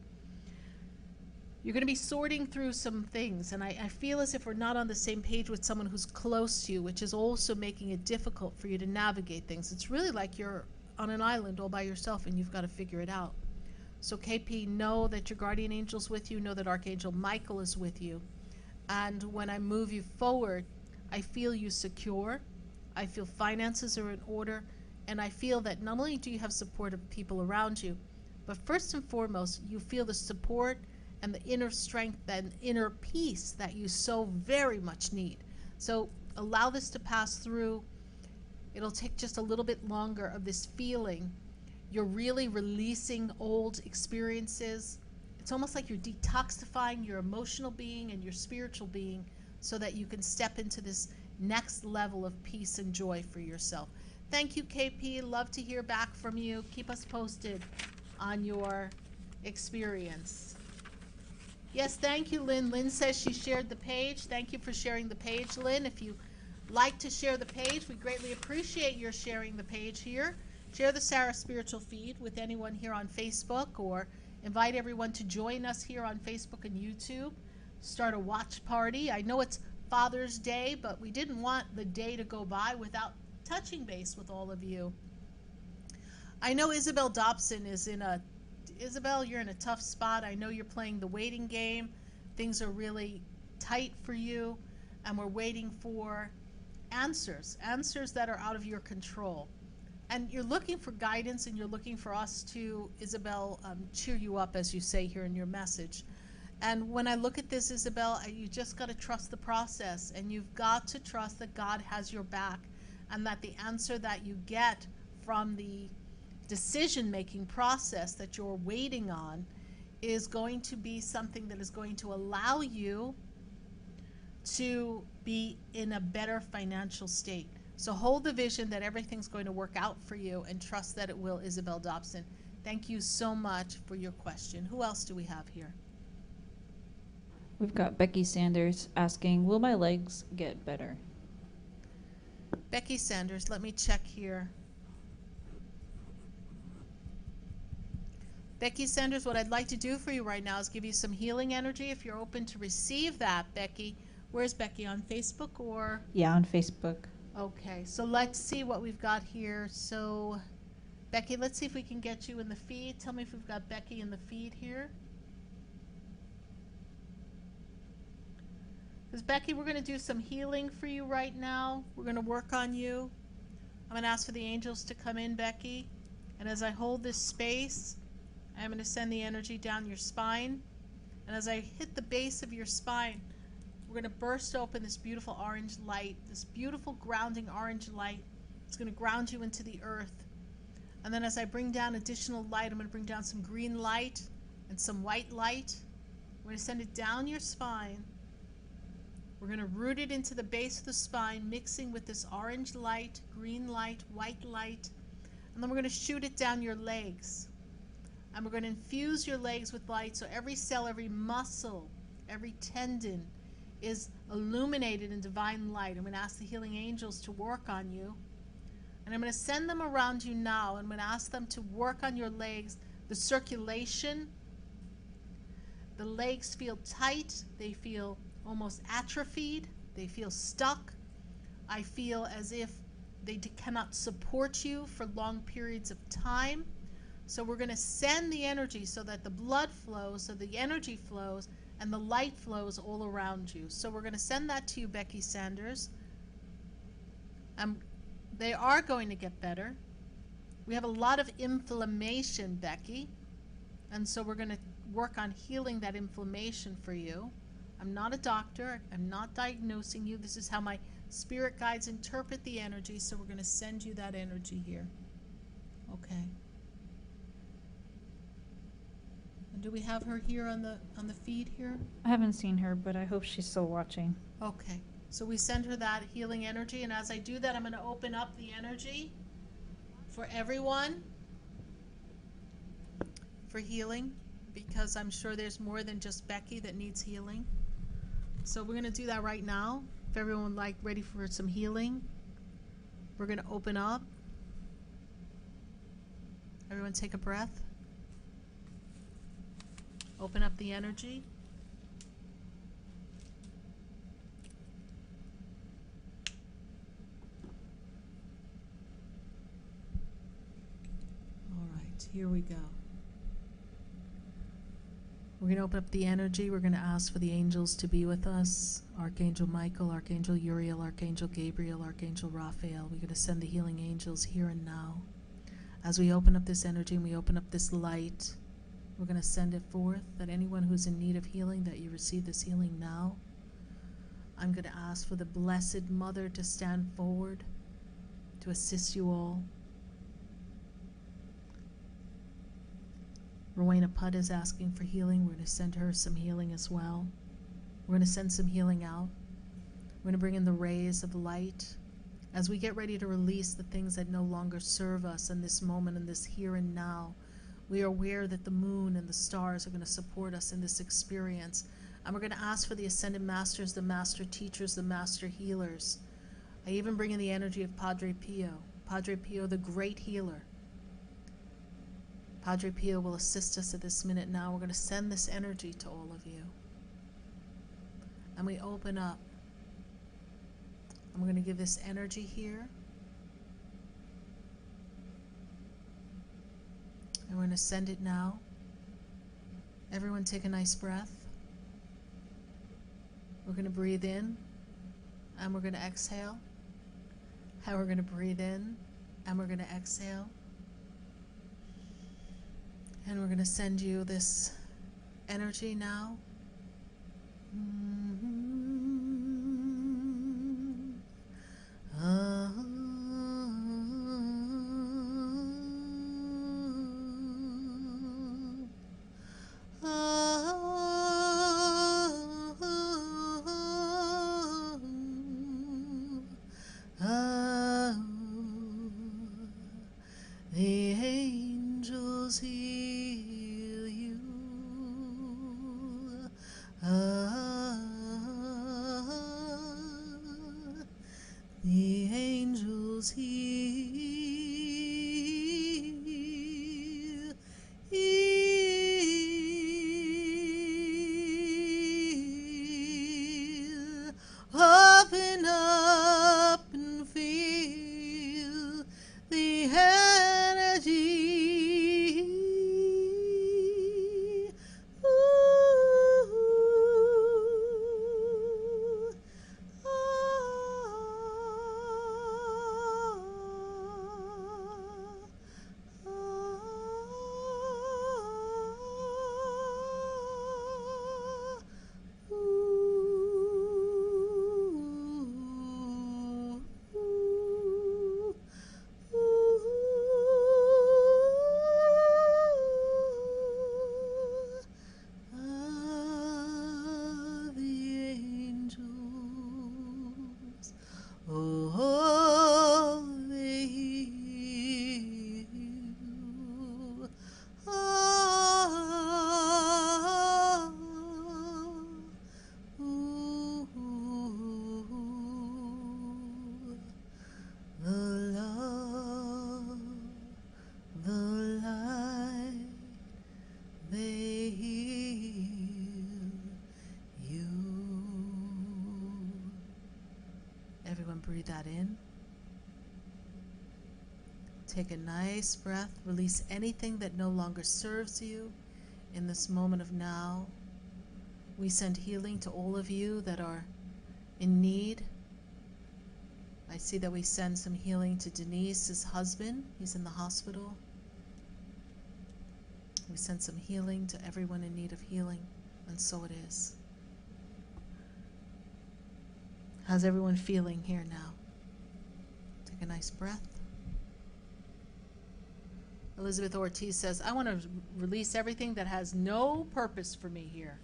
you're going to be sorting through some things. And I feel as if we're not on the same page with someone who's close to you, which is also making it difficult for you to navigate things. It's really like you're on an island all by yourself and you've got to figure it out. So KP, know that your guardian angel's with you. Know that Archangel Michael is with you. And when I move you forward, I feel you secure. I feel finances are in order. And I feel that not only do you have supportive people around you, But first and foremost, you feel the support and the inner strength and inner peace that you so very much need. So allow this to pass through. It'll take just a little bit longer of this feeling. You're really releasing old experiences. It's almost like you're detoxifying your emotional being and your spiritual being so that you can step into this next level of peace and joy for yourself. Thank you, KP. Love to hear back from you. Keep us posted on your experience. Yes, thank you, Lynn. Lynn says she shared the page. Thank you for sharing the page, Lynn. If you like to share the page, we greatly appreciate your sharing the page here. Share the Sarah Spiritual feed with anyone here on Facebook, or invite everyone to join us here on Facebook and YouTube. Start a watch party. I know it's Father's Day, but we didn't want the day to go by without touching base with all of you. I know Isabel Dobson is Isabel, you're in a tough spot. I know you're playing the waiting game. Things are really tight for you, and we're waiting for answers that are out of your control. And you're looking for guidance, and you're looking for us to, Isabel, cheer you up, as you say here in your message. And when I look at this, Isabel, you just got to trust the process, and you've got to trust that God has your back, and that the answer that you get from the decision-making process that you're waiting on is going to be something that is going to allow you to be in a better financial state. So hold the vision that everything's going to work out for you, and trust that it will, Isabel Dobson. Thank you so much for your question. Who else do we have here? We've got Becky Sanders asking, will my legs get better? Becky Sanders, let me check here. Becky Sanders, what I'd like to do for you right now is give you some healing energy if you're open to receive that, Becky. Where's Becky, on Facebook or? Yeah, on Facebook. Okay, so let's see what we've got here. So, Becky, let's see if we can get you in the feed. Tell me if we've got Becky in the feed here. Because, Becky, we're going to do some healing for you right now. We're going to work on you. I'm going to ask for the angels to come in, Becky. And as I hold this space, I'm going to send the energy down your spine. And as I hit the base of your spine, we're going to burst open this beautiful orange light, this beautiful grounding orange light. It's going to ground you into the earth. And then as I bring down additional light, I'm going to bring down some green light and some white light. We're going to send it down your spine. We're going to root it into the base of the spine, mixing with this orange light, green light, white light. And then we're going to shoot it down your legs. And we're going to infuse your legs with light, so every cell, every muscle, every tendon is illuminated in divine light. I'm going to ask the healing angels to work on you. And I'm going to send them around you now. I'm going to ask them to work on your legs, the circulation. The legs feel tight. They feel almost atrophied. They feel stuck. I feel as if they cannot support you for long periods of time. So we're going to send the energy so that the blood flows, so the energy flows, and the light flows all around you. So we're going to send that to you, Becky Sanders. They are going to get better. We have a lot of inflammation, Becky, and so we're going to work on healing that inflammation for you. I'm not a doctor. I'm not diagnosing you. This is how my spirit guides interpret the energy, so we're going to send you that energy here. Okay. Do we have her here on the feed here? I haven't seen her, but I hope she's still watching. Okay. So we send her that healing energy, and as I do that, I'm going to open up the energy for everyone for healing, because I'm sure there's more than just Becky that needs healing. So we're going to do that right now. If everyone ready for some healing, we're going to open up. Everyone take a breath. Open up the energy. All right, here we go. We're going to open up the energy. We're going to ask for the angels to be with us. Archangel Michael, Archangel Uriel, Archangel Gabriel, Archangel Raphael. We're going to send the healing angels here and now. As we open up this energy and we open up this light, We're going to send it forth, that anyone who's in need of healing, that you receive this healing now. I'm going to ask for the Blessed Mother to stand forward to assist you all. Rowena Putt is asking for healing. We're going to send her some healing as well. We're going to send some healing out. We're going to bring in the rays of light as we get ready to release the things that no longer serve us in this moment, in this here and now. We are aware that the moon and the stars are going to support us in this experience. And we're going to ask for the Ascended Masters, the Master Teachers, the Master Healers. I even bring in the energy of Padre Pio. Padre Pio, the great healer. Padre Pio will assist us at this minute now. We're going to send this energy to all of you. And we open up. I'm going to give this energy here. And we're going to send it now. Everyone take a nice breath. We're going to breathe in, and we're going to exhale. And we're going to breathe in, and we're going to exhale. And we're going to send you this energy now. The angels heal you. The angels heal. Open up and feel the energy. Everyone breathe that in. Take a nice breath. Release anything that no longer serves you in this moment of now. We send healing to all of you that are in need. I see that we send some healing to Denise's husband. He's in the hospital. We send some healing to everyone in need of healing, and so it is. How's everyone feeling here now? Take a nice breath. Elizabeth Ortiz says, I want to release everything that has no purpose for me here.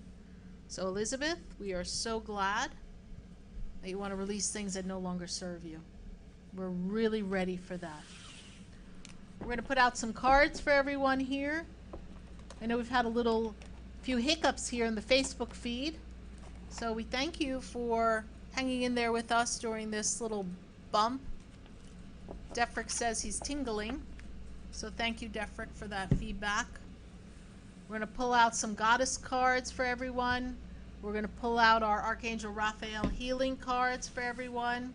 So Elizabeth, we are so glad that you want to release things that no longer serve you. We're really ready for that. We're going to put out some cards for everyone here. I know we've had a few hiccups here in the Facebook feed. So we thank you for hanging in there with us during this little bump. Defrick says he's tingling. So thank you, Defrick, for that feedback. We're going to pull out some goddess cards for everyone. We're going to pull out our Archangel Raphael healing cards for everyone.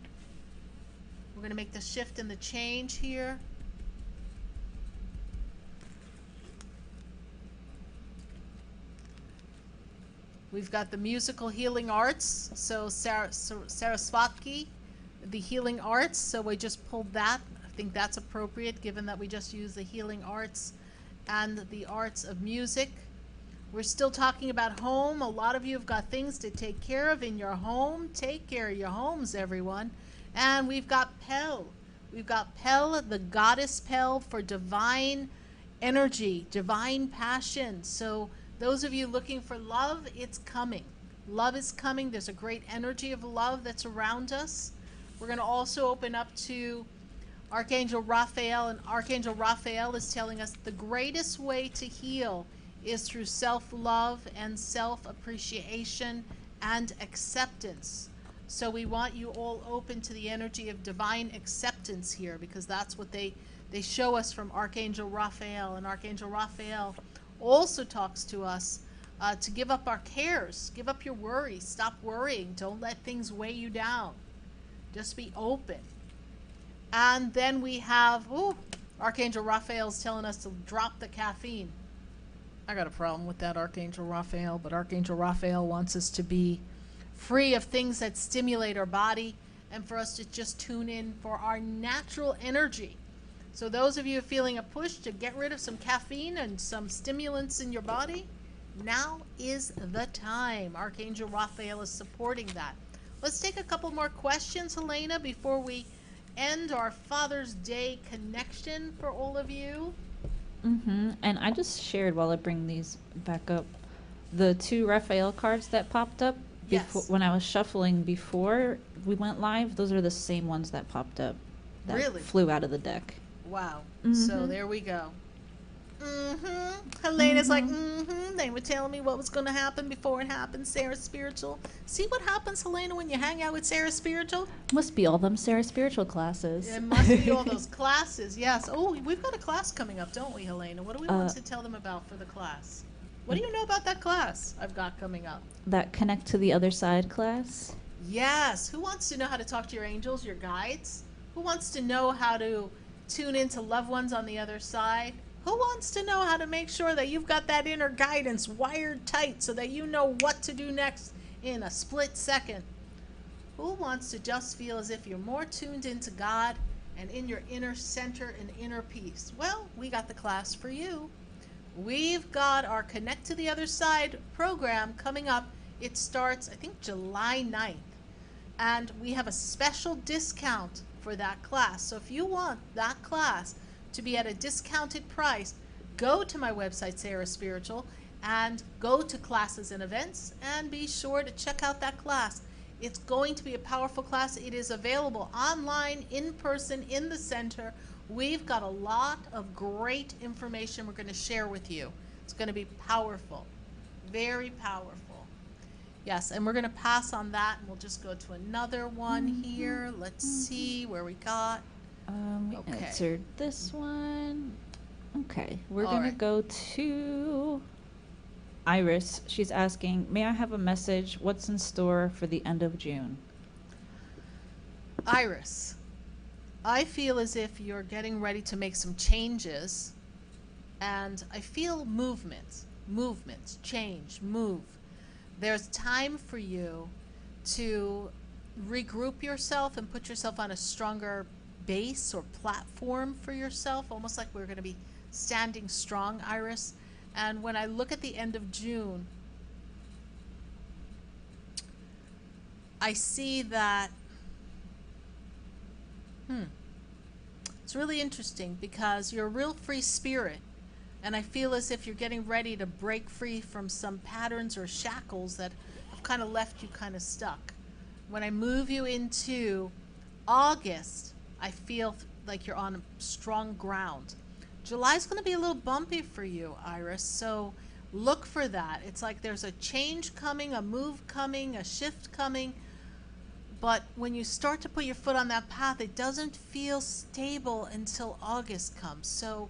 We're going to make the shift and the change here. We've got the musical healing arts. So Sarahswati, the healing arts. So we just pulled that. I think that's appropriate given that we just used the healing arts and the arts of music. We're still talking about home. A lot of you have got things to take care of in your home. Take care of your homes, everyone. And we've got Pel. We've got Pel, the goddess Pel, for divine energy, divine passion. So those of you looking for love, it's coming. Love is coming. There's a great energy of love that's around us. We're going to also open up to Archangel Raphael, and Archangel Raphael is telling us the greatest way to heal is through self-love and self-appreciation and acceptance. So we want you all open to the energy of divine acceptance here, because that's what they show us from Archangel Raphael. And Archangel Raphael also talks to us to give up our cares, give up your worries, stop worrying, don't let things weigh you down. Just be open. And then we have, Archangel Raphael's telling us to drop the caffeine. I got a problem with that, Archangel Raphael, but Archangel Raphael wants us to be free of things that stimulate our body and for us to just tune in for our natural energy. So those of you feeling a push to get rid of some caffeine and some stimulants in your body, now is the time. Archangel Raphael is supporting that. Let's take a couple more questions, Helena, before we end our Father's Day connection for all of you. And I just shared, while I bring these back up, the 2 Raphael cards that popped up before, when I was shuffling before we went live. Those are the same ones that popped up that Really? flew out of the deck. Wow. So there we go. Helena's like, they were telling me what was going to happen before it happened. SarahSpiritual. See what happens, Helena, when you hang out with SarahSpiritual? Must be all them SarahSpiritual classes. It must be all those classes, yes. Oh, we've got a class coming up, don't we, Helena? What do we want to tell them about for the class? What do you know about that class I've got coming up? That Connect to the Other Side class? Yes. Who wants to know how to talk to your angels, your guides? Who wants to know how to tune into loved ones on the other side? Who wants to know how to make sure that you've got that inner guidance wired tight so that you know what to do next in a split second? Who wants to just feel as if you're more tuned into God and in your inner center and inner peace? Well, we got the class for you. We've got our Connect to the Other Side program coming up. It starts, I think, July 9th. And we have a special discount for that class. So if you want that class to be at a discounted price, go to my website, SarahSpiritual, and go to classes and events, and be sure to check out that class. It's going to be a powerful class. It is available online, in person, in the center. We've got a lot of great information we're going to share with you. It's going to be powerful, very powerful. Yes, and we're going to pass on that, and we'll just go to another one here. Let's see where we got. We answered this one. Okay, we're going to go to Iris. She's asking, may I have a message? What's in store for the end of June? Iris, I feel as if you're getting ready to make some changes, and I feel movement, change, move. There's time for you to regroup yourself and put yourself on a stronger base or platform for yourself, almost like we're going to be standing strong, Iris. And when I look at the end of June, I see that it's really interesting, because you're a real free spirit, and I feel as if you're getting ready to break free from some patterns or shackles that have kind of left you kind of stuck. When I move you into August, I feel like you're on strong ground. July's going to be a little bumpy for you, Iris, so look for that. It's like there's a change coming, a move coming, a shift coming, but when you start to put your foot on that path, it doesn't feel stable until August comes. So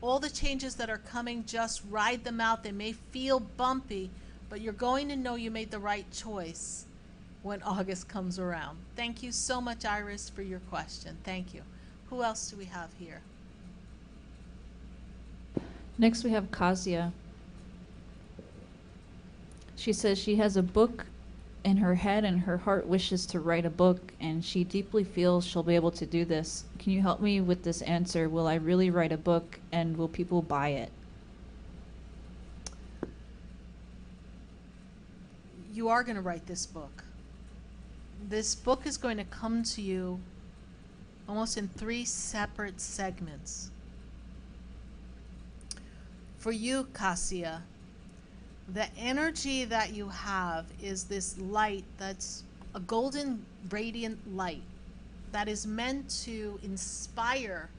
all the changes that are coming, just ride them out. They may feel bumpy, but you're going to know you made the right choice when August comes around. Thank you so much, Iris, for your question. Thank you. Who else do we have here? Next we have Kazia. She says she has a book in her head and her heart wishes to write a book, and she deeply feels she'll be able to do this. Can you help me with this answer? Will I really write a book, and will people buy it? you are going to write this book. This book is going to come to you almost in 3 separate segments. For you, Cassia, the energy that you have is this light that's a golden, radiant light that is meant to inspire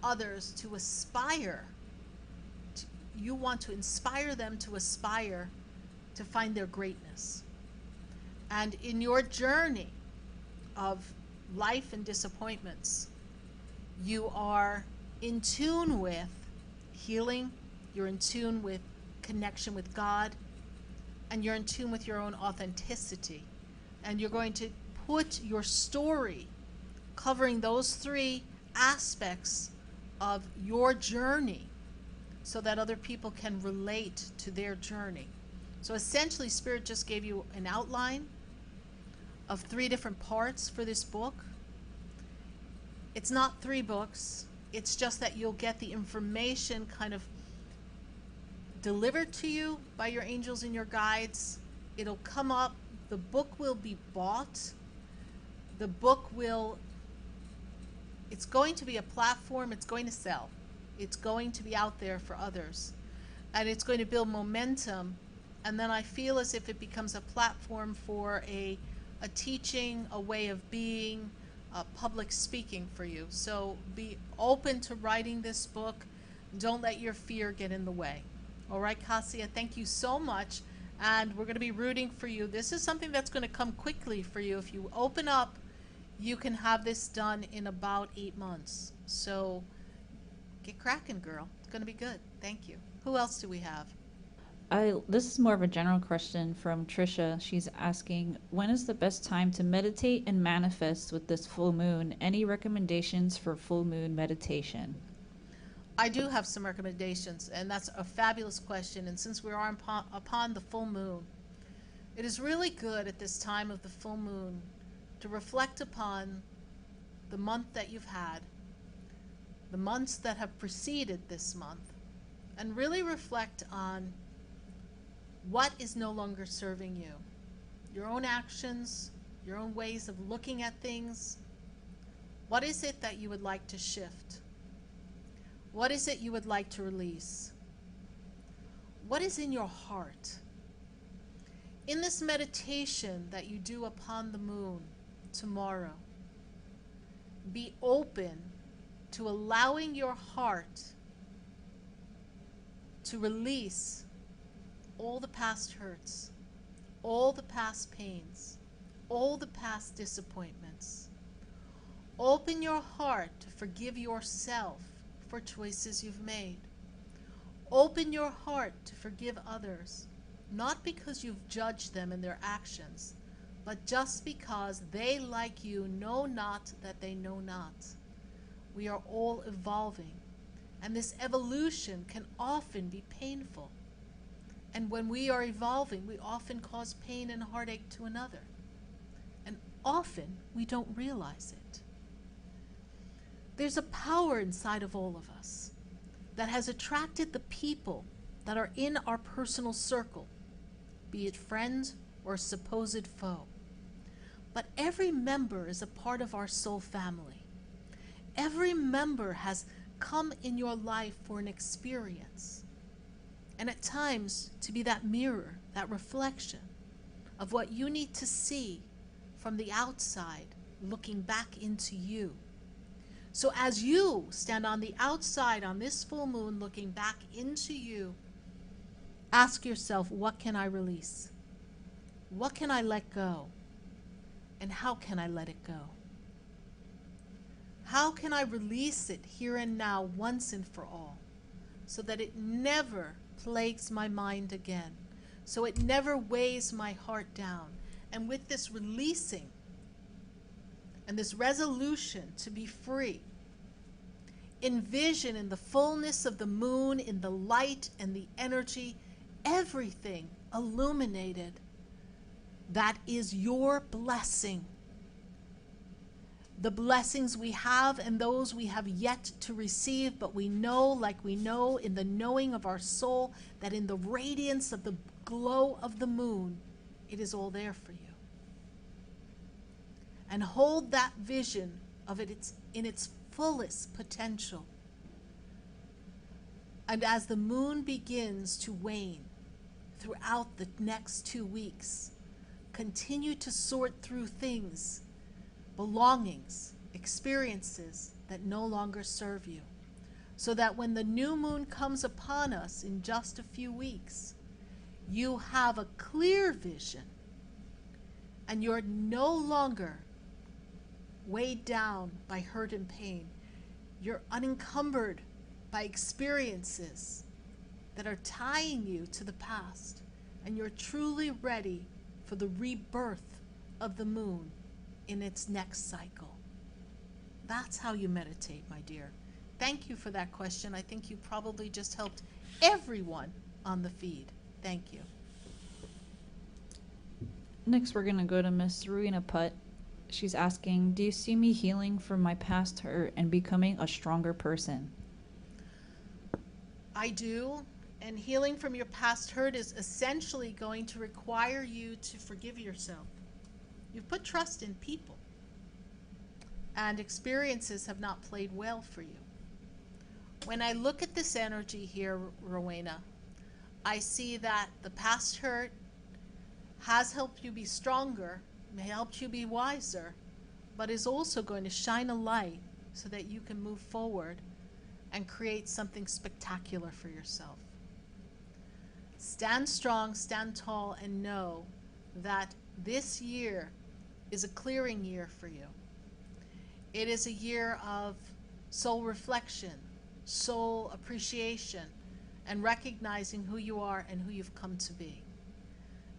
others to aspire. You want to inspire them to aspire to find their greatness. And in your journey of life and disappointments, you are in tune with healing, you're in tune with connection with God, and you're in tune with your own authenticity. And you're going to put your story covering those 3 aspects of your journey so that other people can relate to their journey. So essentially, Spirit just gave you an outline of 3 different parts for this book. It's not 3 books. It's just that you'll get the information kind of delivered to you by your angels and your guides. It'll come up. The book will be bought. The book will, it's going to be a platform. It's going to sell. It's going to be out there for others. And it's going to build momentum. And then I feel as if it becomes a platform for a teaching, a way of being, public speaking for you. So be open to writing this book. Don't let your fear get in the way. All right, Cassia, thank you so much. And we're going to be rooting for you. This is something that's going to come quickly for you. If you open up, you can have this done in about 8 months. So get cracking, girl. It's going to be good. Thank you. Who else do we have? This is more of a general question from Trisha. She's asking, when is the best time to meditate and manifest with this full moon? Any recommendations for full moon meditation? I do have some recommendations, and that's a fabulous question. And since we are upon the full moon, it is really good at this time of the full moon to reflect upon the month that you've had, the months that have preceded this month, and really reflect on what is no longer serving you. Your own actions, your own ways of looking at things. What is it that you would like to shift? What is it you would like to release? What is in your heart? In this meditation that you do upon the moon tomorrow, be open to allowing your heart to release all the past hurts, all the past pains, all the past disappointments. Open your heart to forgive yourself for choices you've made. Open your heart to forgive others, not because you've judged them and their actions, but just because they, like you, know not that they know not. We are all evolving, and this evolution can often be painful. And when we are evolving, we often cause pain and heartache to another. And often we don't realize it. There's a power inside of all of us that has attracted the people that are in our personal circle, be it friend or supposed foe. But every member is a part of our soul family. Every member has come in your life for an experience. And at times, to be that mirror, that reflection of what you need to see from the outside, looking back into you. So as you stand on the outside on this full moon, looking back into you, ask yourself, what can I release? What can I let go? And how can I let it go? How can I release it here and now, once and for all, so that it never plagues my mind again, so it never weighs my heart down? And with this releasing and this resolution to be free, envision in the fullness of the moon, in the light and the energy, everything illuminated that is your blessing. The blessings we have and those we have yet to receive, but we know, like we know in the knowing of our soul, that in the radiance of the glow of the moon, it is all there for you. And hold that vision of it in its fullest potential. And as the moon begins to wane throughout the next 2 weeks, continue to sort through things, belongings, experiences that no longer serve you, so that when the new moon comes upon us in just a few weeks, you have a clear vision and you're no longer weighed down by hurt and pain. You're unencumbered by experiences that are tying you to the past, and you're truly ready for the rebirth of the moon in its next cycle. That's how you meditate, my dear. Thank you for that question. I think you probably just helped everyone on the feed. Thank you. Next, we're going to go to Miss Rowena Putt. She's asking, do you see me healing from my past hurt and becoming a stronger person? I do. And healing from your past hurt is essentially going to require you to forgive yourself. You've put trust in people, and experiences have not played well for you. When I look at this energy here, Rowena, I see that the past hurt has helped you be stronger, may help you be wiser, but is also going to shine a light so that you can move forward and create something spectacular for yourself. Stand strong, stand tall, and know that this year is a clearing year for you. It is a year of soul reflection, soul appreciation, and recognizing who you are and who you've come to be.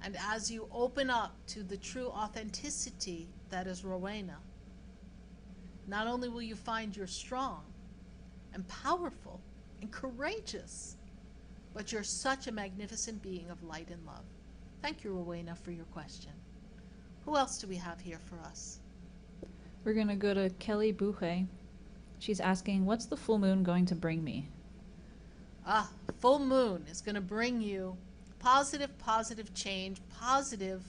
And as you open up to the true authenticity that is Rowena, not only will you find you're strong and powerful and courageous, but you're such a magnificent being of light and love. Thank you, Rowena, for your question. Who else do we have here for us? We're going to go to Kelly Buche. She's asking, what's the full moon going to bring me? Full moon is going to bring you positive change, positive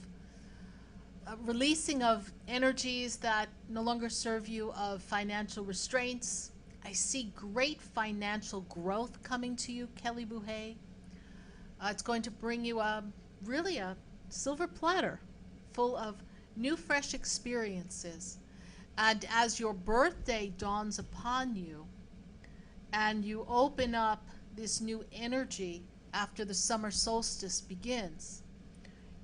releasing of energies that no longer serve you, of financial restraints. I see great financial growth coming to you, Kelly Buche. It's going to bring you really a silver platter full of new, fresh experiences. And as your birthday dawns upon you, and you open up this new energy after the summer solstice begins,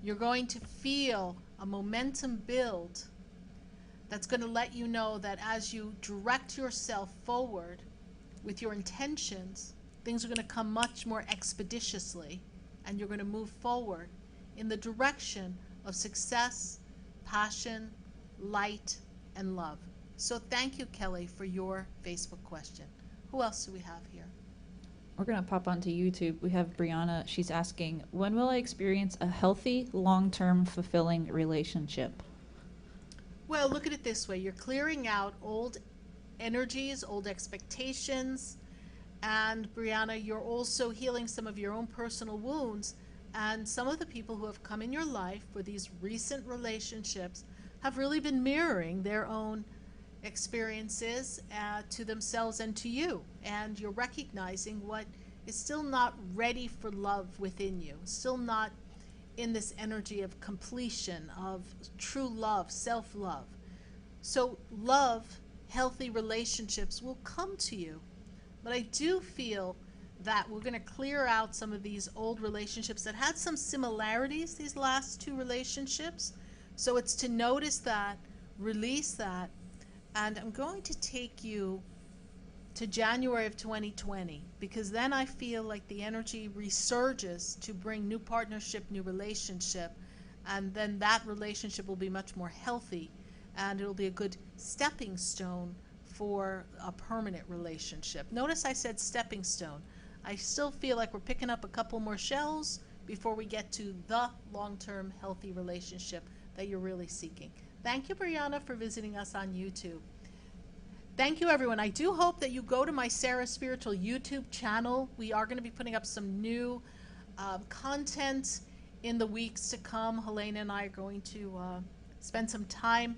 you're going to feel a momentum build that's going to let you know that as you direct yourself forward with your intentions, things are going to come much more expeditiously, and you're going to move forward in the direction of success, passion, light, and love. So thank you, Kelly, for your Facebook question. Who else do we have here? We're going to pop onto YouTube. We have Brianna. She's asking, when will I experience a healthy, long-term, fulfilling relationship? Well, look at it this way. You're clearing out old energies, old expectations, and Brianna, you're also healing some of your own personal wounds, and some of the people who have come in your life for these recent relationships have really been mirroring their own experiences to themselves and to you, and you're recognizing what is still not ready for love within you, still not in this energy of completion, of true love, self-love. So love, healthy relationships will come to you, but I do feel that we're going to clear out some of these old relationships that had some similarities, these last two relationships. So it's to notice that, release that, and I'm going to take you to January of 2020, because then I feel like the energy resurges to bring new partnership, new relationship, and then that relationship will be much more healthy, and it'll be a good stepping stone for a permanent relationship. Notice I said stepping stone. I still feel like we're picking up a couple more shells before we get to the long-term healthy relationship that you're really seeking. Thank you, Brianna, for visiting us on YouTube. Thank you, everyone. I do hope that you go to my SarahSpiritual YouTube channel. We are going to be putting up some new content in the weeks to come, Helena and I are going to spend some time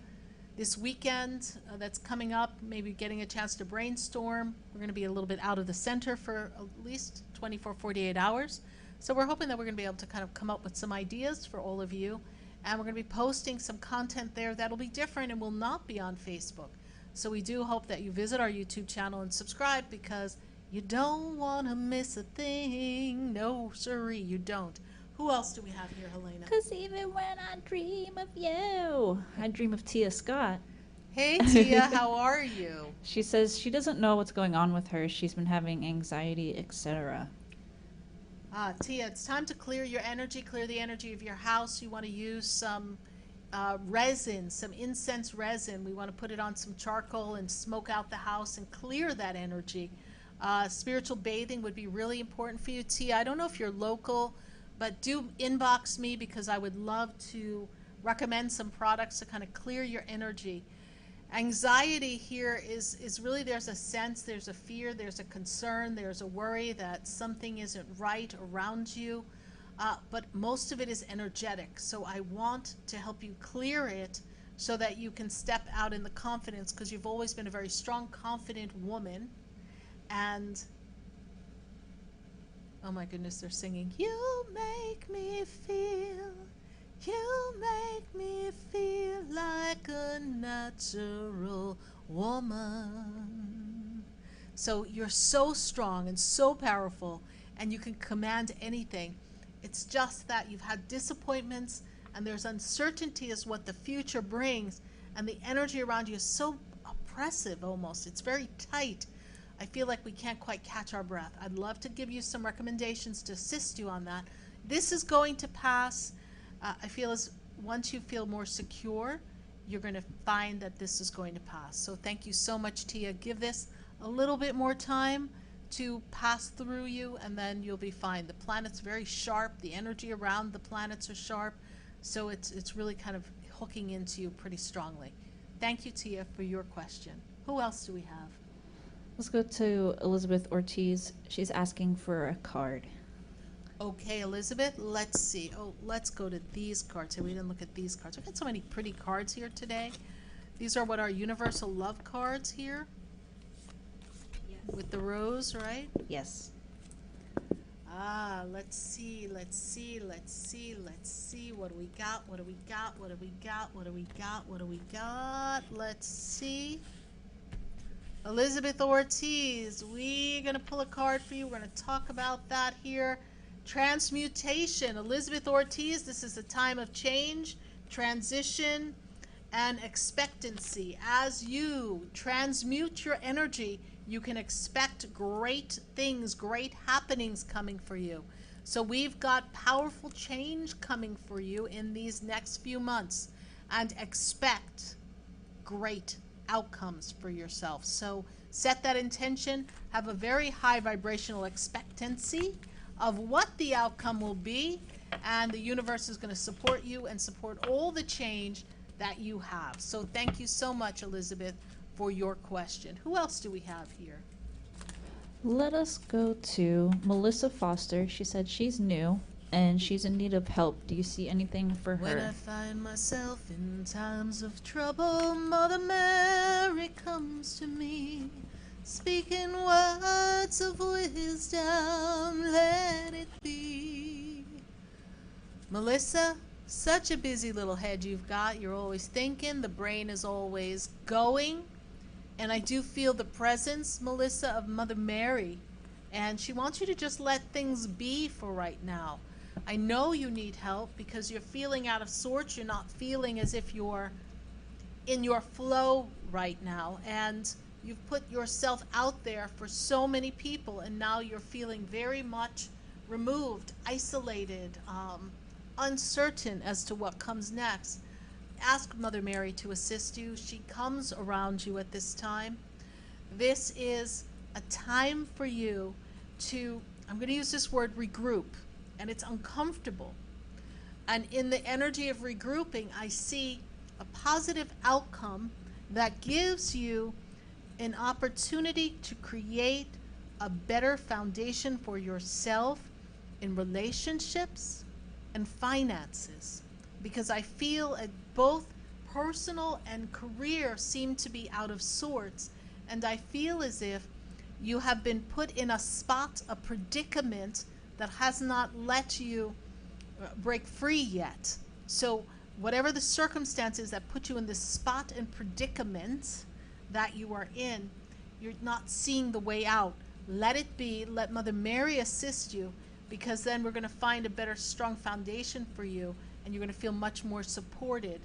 this weekend that's coming up, maybe getting a chance to brainstorm. We're going to be a little bit out of the center for at least 24, 48 hours. So we're hoping that we're going to be able to kind of come up with some ideas for all of you. And we're going to be posting some content there that'll be different and will not be on Facebook. So we do hope that you visit our YouTube channel and subscribe, because you don't want to miss a thing. No, sirree, you don't. Who else do we have here, Helena? Because even when I dream of you, I dream of Tia Scott. Hey, Tia, how are you? She says she doesn't know what's going on with her. She's been having anxiety, etc. Tia, it's time to clear your energy, clear the energy of your house. You want to use some resin, some incense resin. We want to put it on some charcoal and smoke out the house and clear that energy. Spiritual bathing would be really important for you, Tia. I don't know if you're local, but do inbox me, because I would love to recommend some products to kind of clear your energy. Anxiety here is really, there's a sense, there's a fear, there's a concern, there's a worry that something isn't right around you, but most of it is energetic. So I want to help you clear it so that you can step out in the confidence, because you've always been a very strong, confident woman. And oh my goodness, they're singing, you make me feel, you make me feel like a natural woman. So you're so strong and so powerful, and you can command anything. It's just that you've had disappointments, and there's uncertainty as what the future brings, and the energy around you is so oppressive almost. It's very tight. I feel like we can't quite catch our breath. I'd love to give you some recommendations to assist you on that. This is going to pass. I feel as once you feel more secure, you're going to find that this is going to pass. So thank you so much, Tia. Give this a little bit more time to pass through you, and then you'll be fine. The planet's very sharp. The energy around the planets are sharp. So it's really kind of hooking into you pretty strongly. Thank you, Tia, for your question. Who else do we have? Let's go to Elizabeth Ortiz. She's asking for a card. Okay, Elizabeth, let's see. Oh, let's go to these cards here. We didn't look at these cards. We've got so many pretty cards here today. These are what our universal love cards here. Yes. With the rose, right? Yes. Let's see. What do we got? What do we got? Let's see. Elizabeth Ortiz, we're going to pull a card for you. We're going to talk about that here. Transmutation. Elizabeth Ortiz, this is a time of change, transition, and expectancy. As you transmute your energy, you can expect great things, great happenings coming for you. So we've got powerful change coming for you in these next few months, and expect great outcomes for yourself. So set that intention, have a very high vibrational expectancy of what the outcome will be, and the universe is going to support you and support all the change that you have. So thank you so much, Elizabeth, for your question. Who else do we have here? Let us go to Melissa Foster. She said she's new and she's in need of help. Do you see anything for her? When I find myself in times of trouble, Mother Mary comes to me, speaking words of wisdom, let it be. Melissa, such a busy little head you've got. You're always thinking. The brain is always going. And I do feel the presence, Melissa, of Mother Mary. And she wants you to just let things be for right now. I know you need help because you're feeling out of sorts. You're not feeling as if you're in your flow right now. And you've put yourself out there for so many people, and now you're feeling very much removed, isolated, uncertain as to what comes next. Ask Mother Mary to assist you. She comes around you at this time. This is a time for you to, I'm going to use this word, regroup, and it's uncomfortable. And in the energy of regrouping, I see a positive outcome that gives you an opportunity to create a better foundation for yourself in relationships, and finances, because I feel both personal and career seem to be out of sorts, and I feel as if you have been put in a spot, a predicament that has not let you break free yet. So whatever the circumstances that put you in this spot and predicament that you are in, you're not seeing the way out. Let it be. Let Mother Mary assist you, because then we're going to find a better, strong foundation for you, and you're going to feel much more supported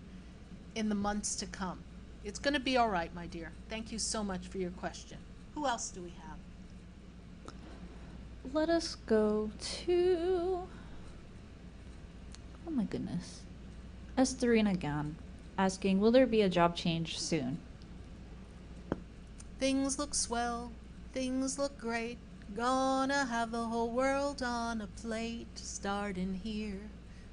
in the months to come. It's going to be all right, my dear. Thank you so much for your question. Who else do we have? Let us go to, oh my goodness, Estarina Gan asking, will there be a job change soon? Things look swell, things look great, gonna have the whole world on a plate, starting here,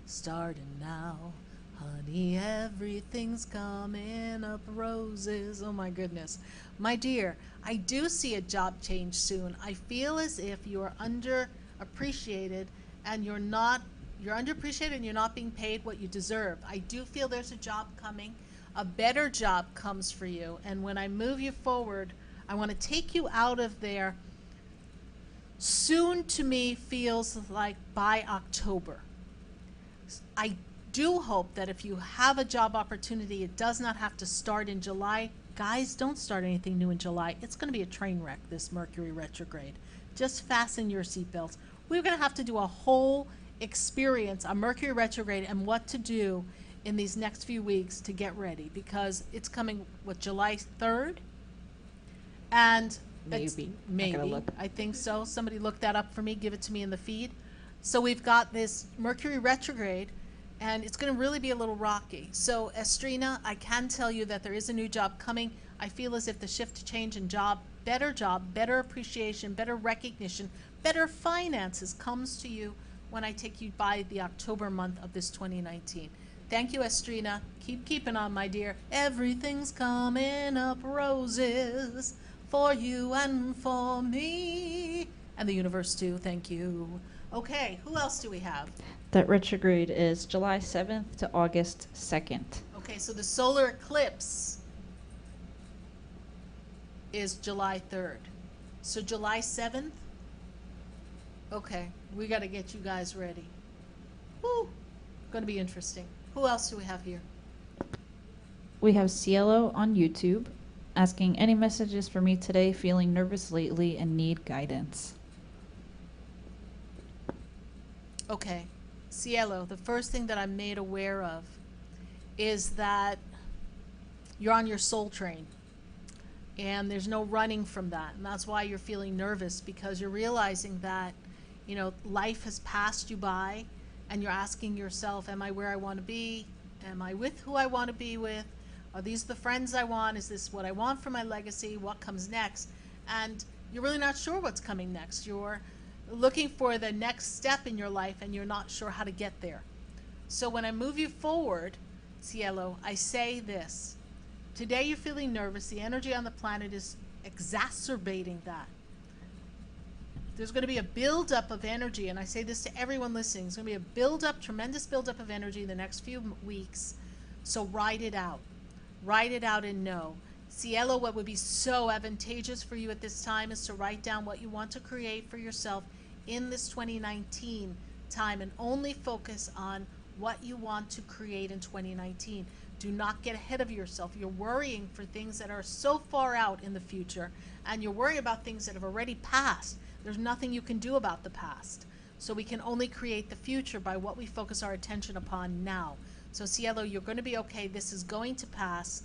starting now, honey, everything's coming up roses. Oh my goodness. My dear, I do see a job change soon. I feel as if you're underappreciated and you're underappreciated and you're not being paid what you deserve. I do feel there's a job coming. A better job comes for you. And when I move you forward, I want to take you out of there. Soon to me feels like by October. I do hope that if you have a job opportunity, it does not have to start in July. Guys, don't start anything new in July. It's going to be a train wreck, this Mercury retrograde. Just fasten your seatbelts. We're going to have to do a whole experience on Mercury retrograde and what to do in these next few weeks to get ready, because it's coming, what, July 3rd? And Maybe. I think so. Somebody look that up for me. Give it to me in the feed. So we've got this Mercury retrograde, and it's going to really be a little rocky. So, Estrina, I can tell you that there is a new job coming. I feel as if the shift to change in job, better appreciation, better recognition, better finances comes to you when I take you by the October month of this 2019. Thank you, Estrina. Keep keeping on, my dear. Everything's coming up roses for you and for me. And the universe, too. Thank you. Okay, who else do we have? That retrograde is July 7th to August 2nd. Okay, so the solar eclipse is July 3rd. So July 7th? Okay, we got to get you guys ready. Woo! Going to be interesting. Who else do we have here? We have Cielo on YouTube asking, any messages for me today, feeling nervous lately and need guidance. Okay, Cielo, the first thing that I'm made aware of is that you're on your soul train, and there's no running from that, and that's why you're feeling nervous, because you're realizing that, you know, life has passed you by, and you're asking yourself, am I where I want to be? Am I with who I want to be with? Are these the friends I want? Is this what I want for my legacy? What comes next? And you're really not sure what's coming next. You're looking for the next step in your life, and you're not sure how to get there. So when I move you forward, Cielo, I say this. Today you're feeling nervous. The energy on the planet is exacerbating that. There's going to be a buildup of energy, and I say this to everyone listening. There's going to be a buildup, tremendous buildup of energy in the next few weeks. So write it out. Write it out and know. Cielo, what would be so advantageous for you at this time is to write down what you want to create for yourself in this 2019 time, and only focus on what you want to create in 2019. Do not get ahead of yourself. You're worrying for things that are so far out in the future, and you're worrying about things that have already passed. There's nothing you can do about the past. So we can only create the future by what we focus our attention upon now. So Cielo, you're going to be okay. This is going to pass.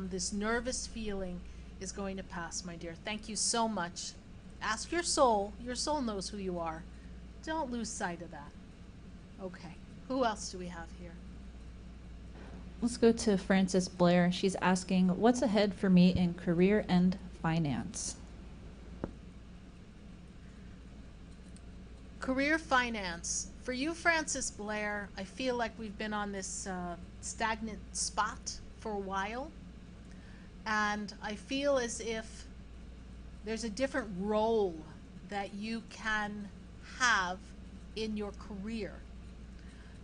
This nervous feeling is going to pass, my dear. Thank you so much. Ask your soul. Your soul knows who you are. Don't lose sight of that. Okay. Who else do we have here? Let's go to Frances Blair. She's asking, what's ahead for me in career and finance? Career finance. For you, Frances Blair, I feel like we've been on this stagnant spot for a while. And I feel as if there's a different role that you can have in your career.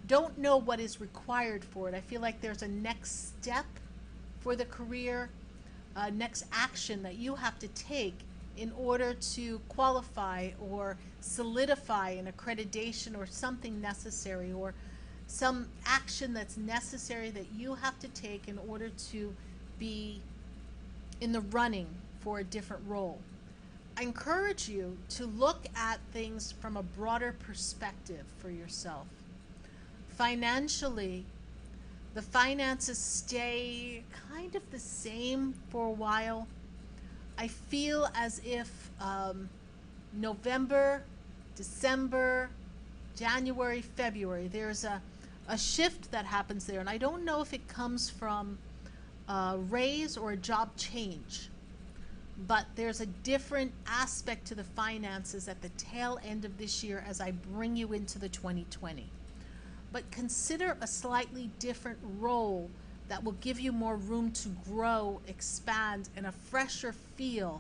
don't know what is required for it. I feel like there's a next step for the career, next action that you have to take in order to qualify or solidify an accreditation or something necessary, or some action that's necessary that you have to take in order to be in the running for a different role. I encourage you to look at things from a broader perspective for yourself. Financially, the finances stay kind of the same for a while. I feel as if November, December, January, February, there's a shift that happens there. And I don't know if it comes from a raise or a job change, but there's a different aspect to the finances at the tail end of this year as I bring you into the 2020. But consider a slightly different role that will give you more room to grow, expand, and a fresher feel,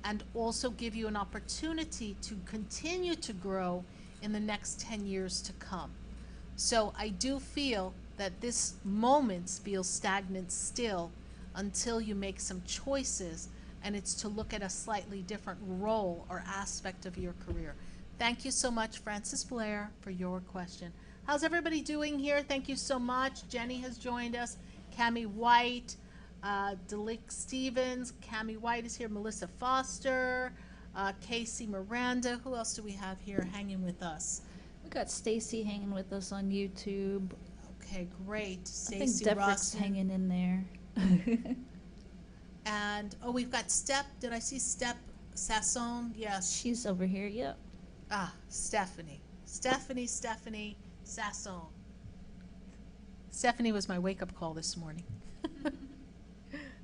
and also give you an opportunity to continue to grow in the next 10 years to come. So I do feel that this moment feels stagnant still until you make some choices, and it's to look at a slightly different role or aspect of your career. Thank you so much, Francis Blair, for your question. How's everybody doing here? Thank you so much. Jenny has joined us. Cami White, Delick Stevens. Cami White is here. Melissa Foster, Casey Miranda. Who else do we have here hanging with us? We got Stacy hanging with us on YouTube. Okay, great. I think Defrick's hanging in there. And, oh, we've got Step. Did I see Step Sasson? Yes. She's over here, yep. Ah, Stephanie. Stephanie Sasson. Stephanie was my wake-up call this morning.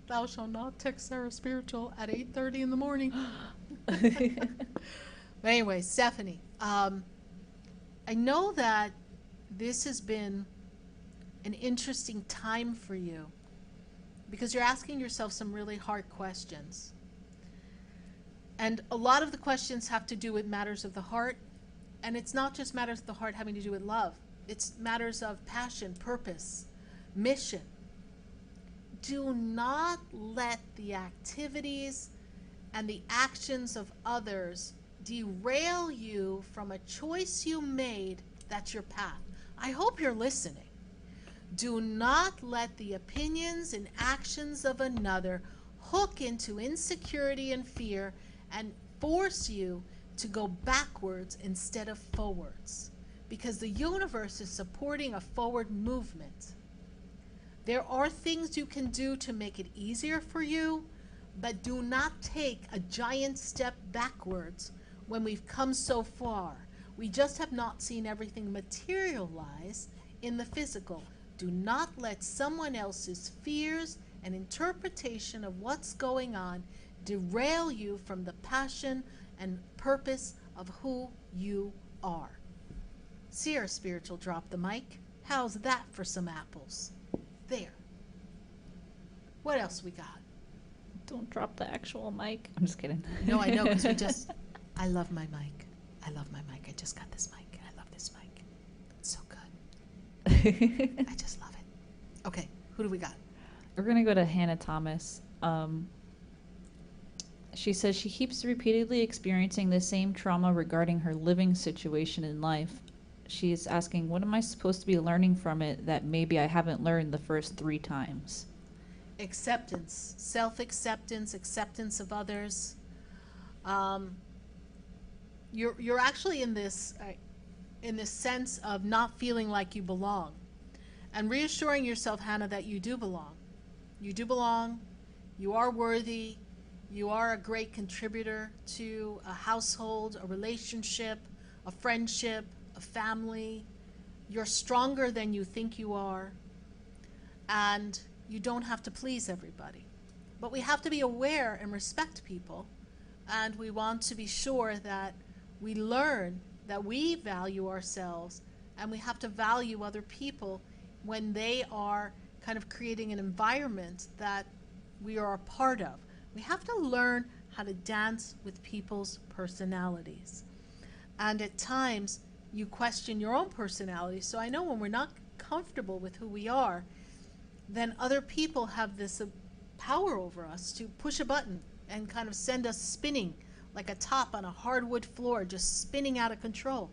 Thou shalt not text SarahSpiritual at 8:30 in the morning. But anyway, Stephanie, I know that this has been an interesting time for you because you're asking yourself some really hard questions. And a lot of the questions have to do with matters of the heart. And it's not just matters of the heart having to do with love. It's matters of passion, purpose, mission. Do not let the activities and the actions of others derail you from a choice you made that's your path. I hope you're listening. Do not let the opinions and actions of another hook into insecurity and fear and force you to go backwards instead of forwards, because the universe is supporting a forward movement. There are things you can do to make it easier for you, but do not take a giant step backwards when we've come so far. We just have not seen everything materialize in the physical. Do not let someone else's fears and interpretation of what's going on derail you from the passion and purpose of who you are. SarahSpiritual dropped the mic. How's that for some apples? There. What else we got? Don't drop the actual mic. I'm just kidding. No, I know, because I love my mic. I love my mic. I just got this mic, and I love this mic. It's so good. I just love it. Okay, who do we got? We're going to go to Hannah Thomas. She says she keeps repeatedly experiencing the same trauma regarding her living situation in life. She is asking, what am I supposed to be learning from it that maybe I haven't learned the first 3 times? Acceptance, self-acceptance, acceptance of others. You're actually in this sense of not feeling like you belong, and reassuring yourself, Hannah, that you do belong. You do belong. You are worthy. You are a great contributor to a household, a relationship, a friendship, a family. You're stronger than you think you are, and you don't have to please everybody. But we have to be aware and respect people, and we want to be sure that we learn that we value ourselves, and we have to value other people when they are kind of creating an environment that we are a part of. We have to learn how to dance with people's personalities. And at times, you question your own personality. So I know when we're not comfortable with who we are, then other people have this power over us to push a button and kind of send us spinning like a top on a hardwood floor, just spinning out of control.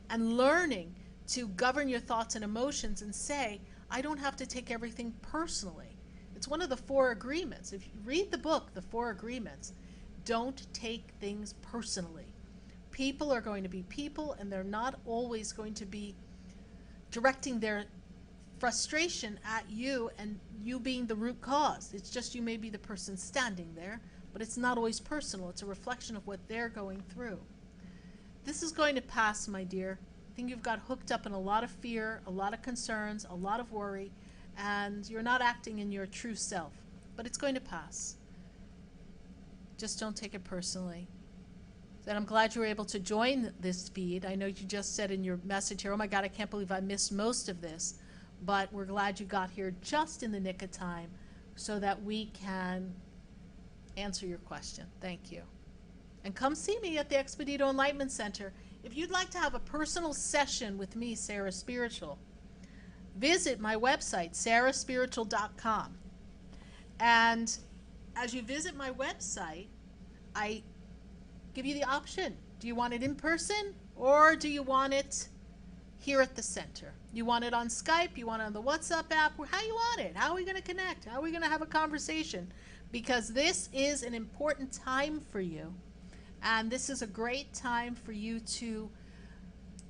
And learning to govern your thoughts and emotions and say, I don't have to take everything personally. It's one of the 4 agreements. If you read the book, the 4 agreements, don't take things personally. People are going to be people, and they're not always going to be directing their frustration at you and you being the root cause. It's just you may be the person standing there, but it's not always personal. It's a reflection of what they're going through. This is going to pass, my dear. I think you've got hooked up in a lot of fear, a lot of concerns, a lot of worry, and you're not acting in your true self. But it's going to pass. Just don't take it personally. And I'm glad you were able to join this feed. I know you just said in your message here, oh my God, I can't believe I missed most of this. But we're glad you got here just in the nick of time so that we can answer your question. Thank you. And come see me at the Expedito Enlightenment Center. If you'd like to have a personal session with me, SarahSpiritual, visit my website, SarahSpiritual.com. And as you visit my website, I give you the option. Do you want it in person or do you want it here at the center? You want it on Skype? You want it on the WhatsApp app? How you want it? How are we going to connect? How are we going to have a conversation? Because this is an important time for you. And this is a great time for you to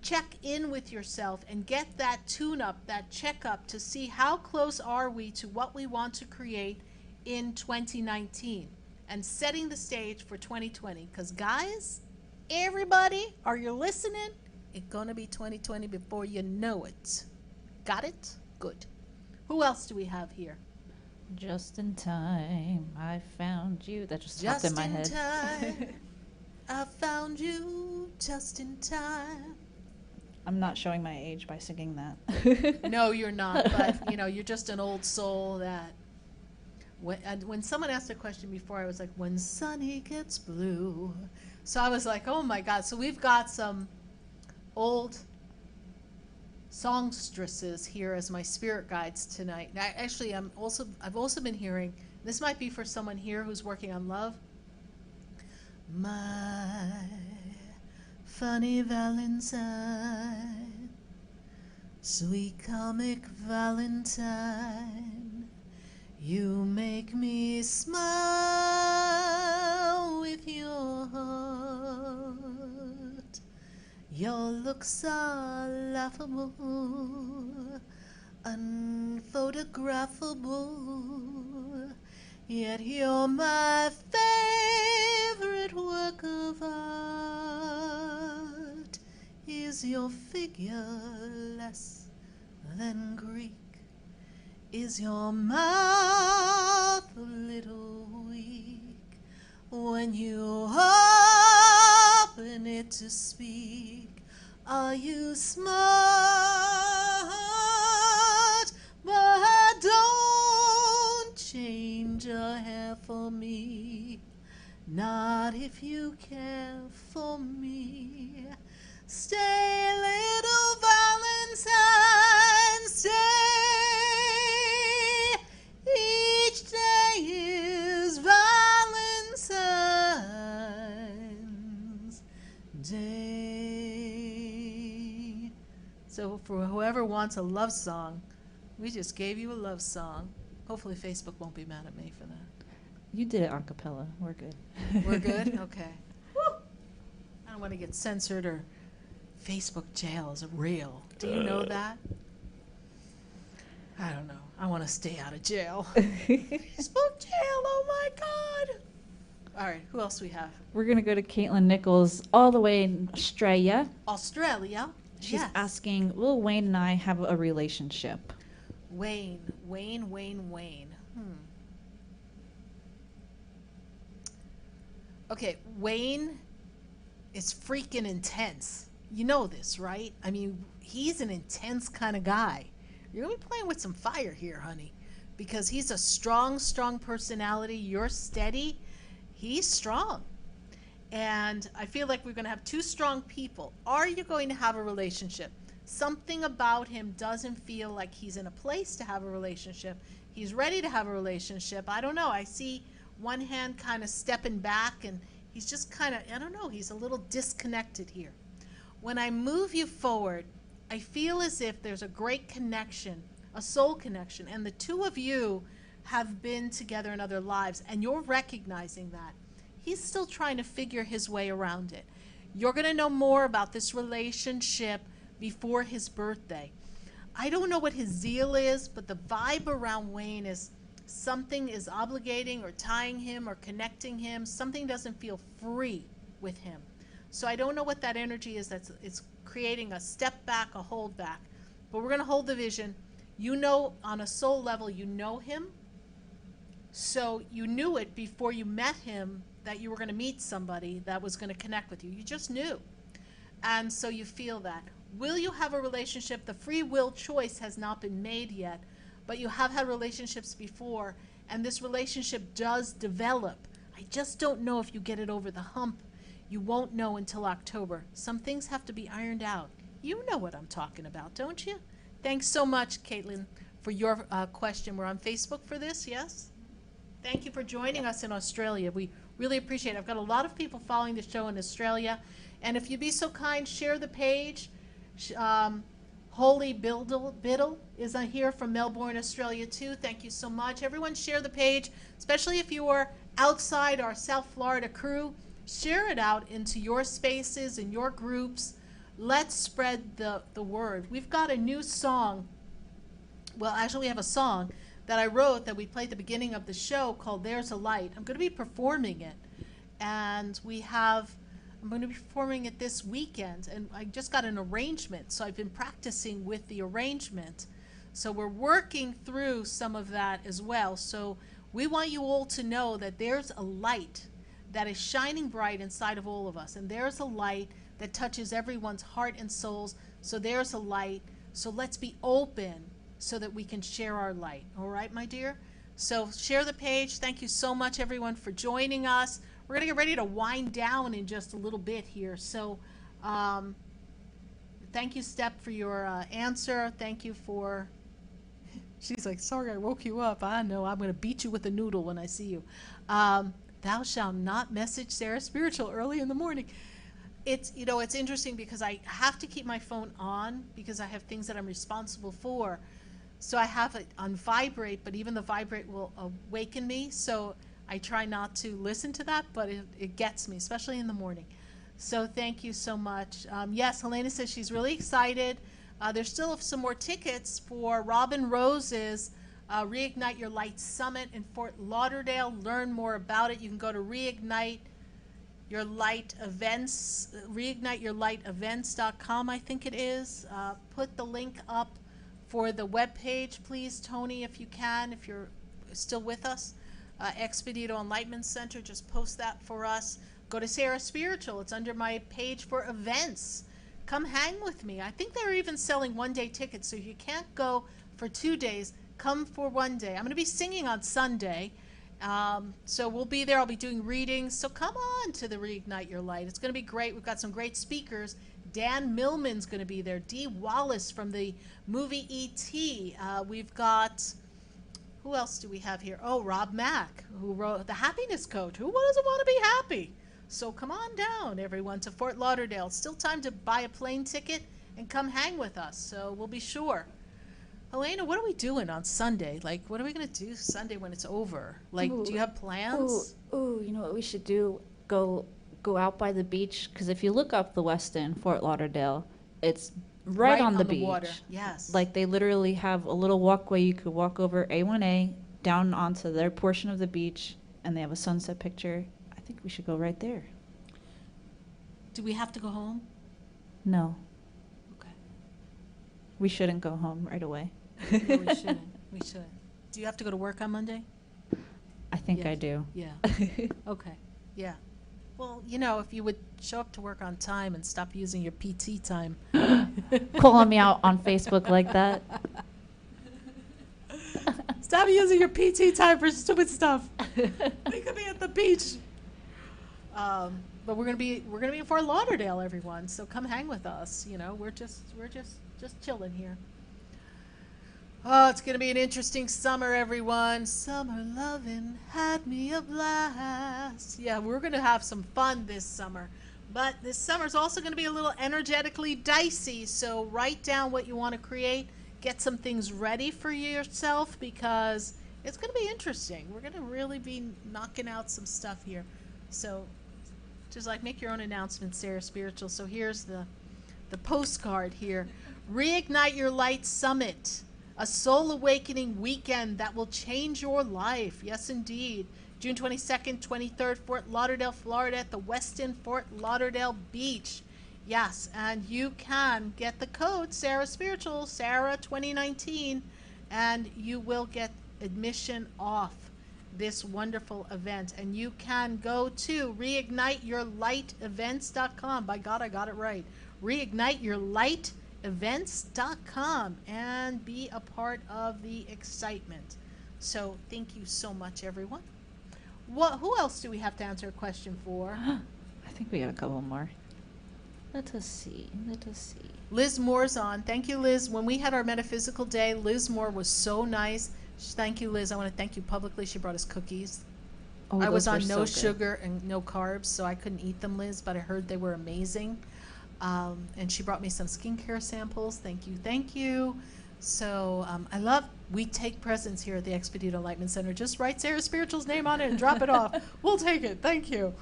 check in with yourself and get that tune-up, that checkup to see how close are we to what we want to create in 2019 and setting the stage for 2020. Because guys, everybody, are you listening? It's going to be 2020 before you know it. Got it? Good. Who else do we have here? Just in time, I found you. That just popped in my head. Just in time, I found you just in time. I'm not showing my age by singing that. No, you're not, but you know, you're just an old soul that when someone asked a question before, I was like, when sunny gets blue. So I was like, oh my God. So we've got some old songstresses here as my spirit guides tonight. Now, actually, I've also been hearing, this might be for someone here who's working on love. My funny Valentine, sweet comic Valentine, you make me smile with your heart. Your looks are laughable, unphotographable, yet you're my favorite work of art. Is your figure less than Greek? Is your mouth a little weak when you open it to speak? Are you smart? But don't change your hair for me, not if you care for me. Stay, little Valentine, stay. Each day is Valentine's Day. So for whoever wants a love song, we just gave you a love song. Hopefully Facebook won't be mad at me for that. You did it a cappella. We're good. We're good? Okay. Woo! I don't want to get censored or Facebook jail is real. Do you know that? I don't know. I want to stay out of jail. Facebook jail, oh my God. All right, who else we have? We're going to go to Caitlin Nichols all the way in Australia. Australia? She's Yes. asking, will Wayne and I have a relationship? Wayne. Okay, Wayne is freaking intense. You know this, right? I mean, he's an intense kind of guy. You're going to be playing with some fire here, honey, because he's a strong, strong personality. You're steady. He's strong. And I feel like we're going to have two strong people. Are you going to have a relationship? Something about him doesn't feel like he's in a place to have a relationship. He's ready to have a relationship. I don't know. I see one hand kind of stepping back, and he's just kind of, I don't know, he's a little disconnected here. When I move you forward, I feel as if there's a great connection, a soul connection, and the two of you have been together in other lives, and you're recognizing that. He's still trying to figure his way around it. You're going to know more about this relationship before his birthday. I don't know what his zeal is, but the vibe around Wayne is something is obligating or tying him or connecting him. Something doesn't feel free with him. So I don't know what that energy is it's creating a step back, a hold back. But we're going to hold the vision. You know, on a soul level, you know him. So you knew it before you met him that you were going to meet somebody that was going to connect with you. You just knew. And so you feel that. Will you have a relationship? The free will choice has not been made yet, but you have had relationships before, and this relationship does develop. I just don't know if you get it over the hump. You won't know until October. Some things have to be ironed out. You know what I'm talking about, don't you? Thanks so much, Caitlin, for your question. We're on Facebook for this, yes? Thank you for joining us in Australia. We really appreciate it. I've got a lot of people following the show in Australia. And if you'd be so kind, share the page. Holy Biddle is here from Melbourne, Australia, too. Thank you so much. Everyone share the page, especially if you are outside our South Florida crew. Share it out into your spaces and your groups. Let's spread the word. We've got a new song. Well, actually, we have a song that I wrote that we played at the beginning of the show called There's a Light. I'm going to be performing it. And I'm going to be performing it this weekend. And I just got an arrangement, so I've been practicing with the arrangement. So we're working through some of that as well. So we want you all to know that there's a light that is shining bright inside of all of us. And there's a light that touches everyone's heart and souls. So there's a light. So let's be open so that we can share our light. All right, my dear? So share the page. Thank you so much, everyone, for joining us. We're going to get ready to wind down in just a little bit here. So thank you, Step, for your answer. Thank you for... She's like, sorry, I woke you up. I know, I'm going to beat you with a noodle when I see you. Thou shalt not message SarahSpiritual early in the morning. It's, you know, it's interesting because I have to keep my phone on because I have things that I'm responsible for. So I have it on vibrate, but even the vibrate will awaken me. So I try not to listen to that, but it gets me, especially in the morning. So thank you so much. Yes, Helena says she's really excited. There's still some more tickets for Robin Rose's Reignite Your Light Summit in Fort Lauderdale. Learn more about it. You can go to Reignite Your Light Events, reigniteyourlightevents.com, I think it is. Put the link up for the webpage, please, Tony, if you can, if you're still with us. Expedito Enlightenment Center, just post that for us. Go to SarahSpiritual. It's under my page for events. Come hang with me. I think they're even selling one-day tickets, so if you can't go for 2 days, come for 1 day. I'm going to be singing on Sunday, so we'll be there. I'll be doing readings, so come on to the Reignite Your Light. It's going to be great. We've got some great speakers. Dan Millman's going to be there. Dee Wallace from the movie E.T. We've got, who else do we have here? Oh, Rob Mack, who wrote The Happiness Coach. Who doesn't want to be happy? So come on down, everyone, to Fort Lauderdale. It's still time to buy a plane ticket and come hang with us, so we'll be sure. Helena, what are we doing on Sunday? Like, what are we going to do Sunday when it's over? Like, do you have plans? Ooh, you know what we should do? Go out by the beach, because if you look up the Westin, Fort Lauderdale, it's right on the beach. Water. Yes. Like, they literally have a little walkway. You could walk over A1A down onto their portion of the beach, and they have a sunset picture. I think we should go right there. Do we have to go home? No. Okay. We shouldn't go home right away. No, we shouldn't. We shouldn't. Do you have to go to work on Monday? I think Yes. I do. Yeah. Okay. Yeah. Well, you know, if you would show up to work on time and stop using your PT time. Calling me out on Facebook like that. Stop using your PT time for stupid stuff. We could be at the beach. But we're gonna be in Fort Lauderdale, everyone. So come hang with us. You know, we're just chilling here. Oh, it's gonna be an interesting summer, everyone. Summer lovin' had me a blast. Yeah, we're gonna have some fun this summer. But this summer's also gonna be a little energetically dicey. So write down what you want to create. Get some things ready for yourself because it's gonna be interesting. We're gonna really be knocking out some stuff here. So just like make your own announcement, Sarah Spiritual. So here's the postcard here. Reignite Your Light Summit. A soul awakening weekend that will change your life. Yes, indeed. June 22nd, 23rd, Fort Lauderdale, Florida, at the Westin Fort Lauderdale Beach. Yes, and you can get the code Sarah Spiritual, Sarah 2019, and you will get admission off this wonderful event. And you can go to reigniteyourlightevents.com. By God, I got it right. Reigniteyourlightevents.com and be a part of the excitement. So thank you so much, everyone. Who else do we have to answer a question for? I think we got a couple more. Let us see. Liz Moore's on. Thank you, Liz. When we had our metaphysical day, Liz Moore was so nice. Thank you, Liz. I want to thank you publicly. She brought us cookies. Oh, I was those on were no so good. sugar and no carbs, so I couldn't eat them, Liz, but I heard they were amazing. And she brought me some skincare samples. Thank you. So we take presents here at the Expedito Enlightenment Center. Just write Sarah Spiritual's name on it and drop it off. We'll take it. Thank you.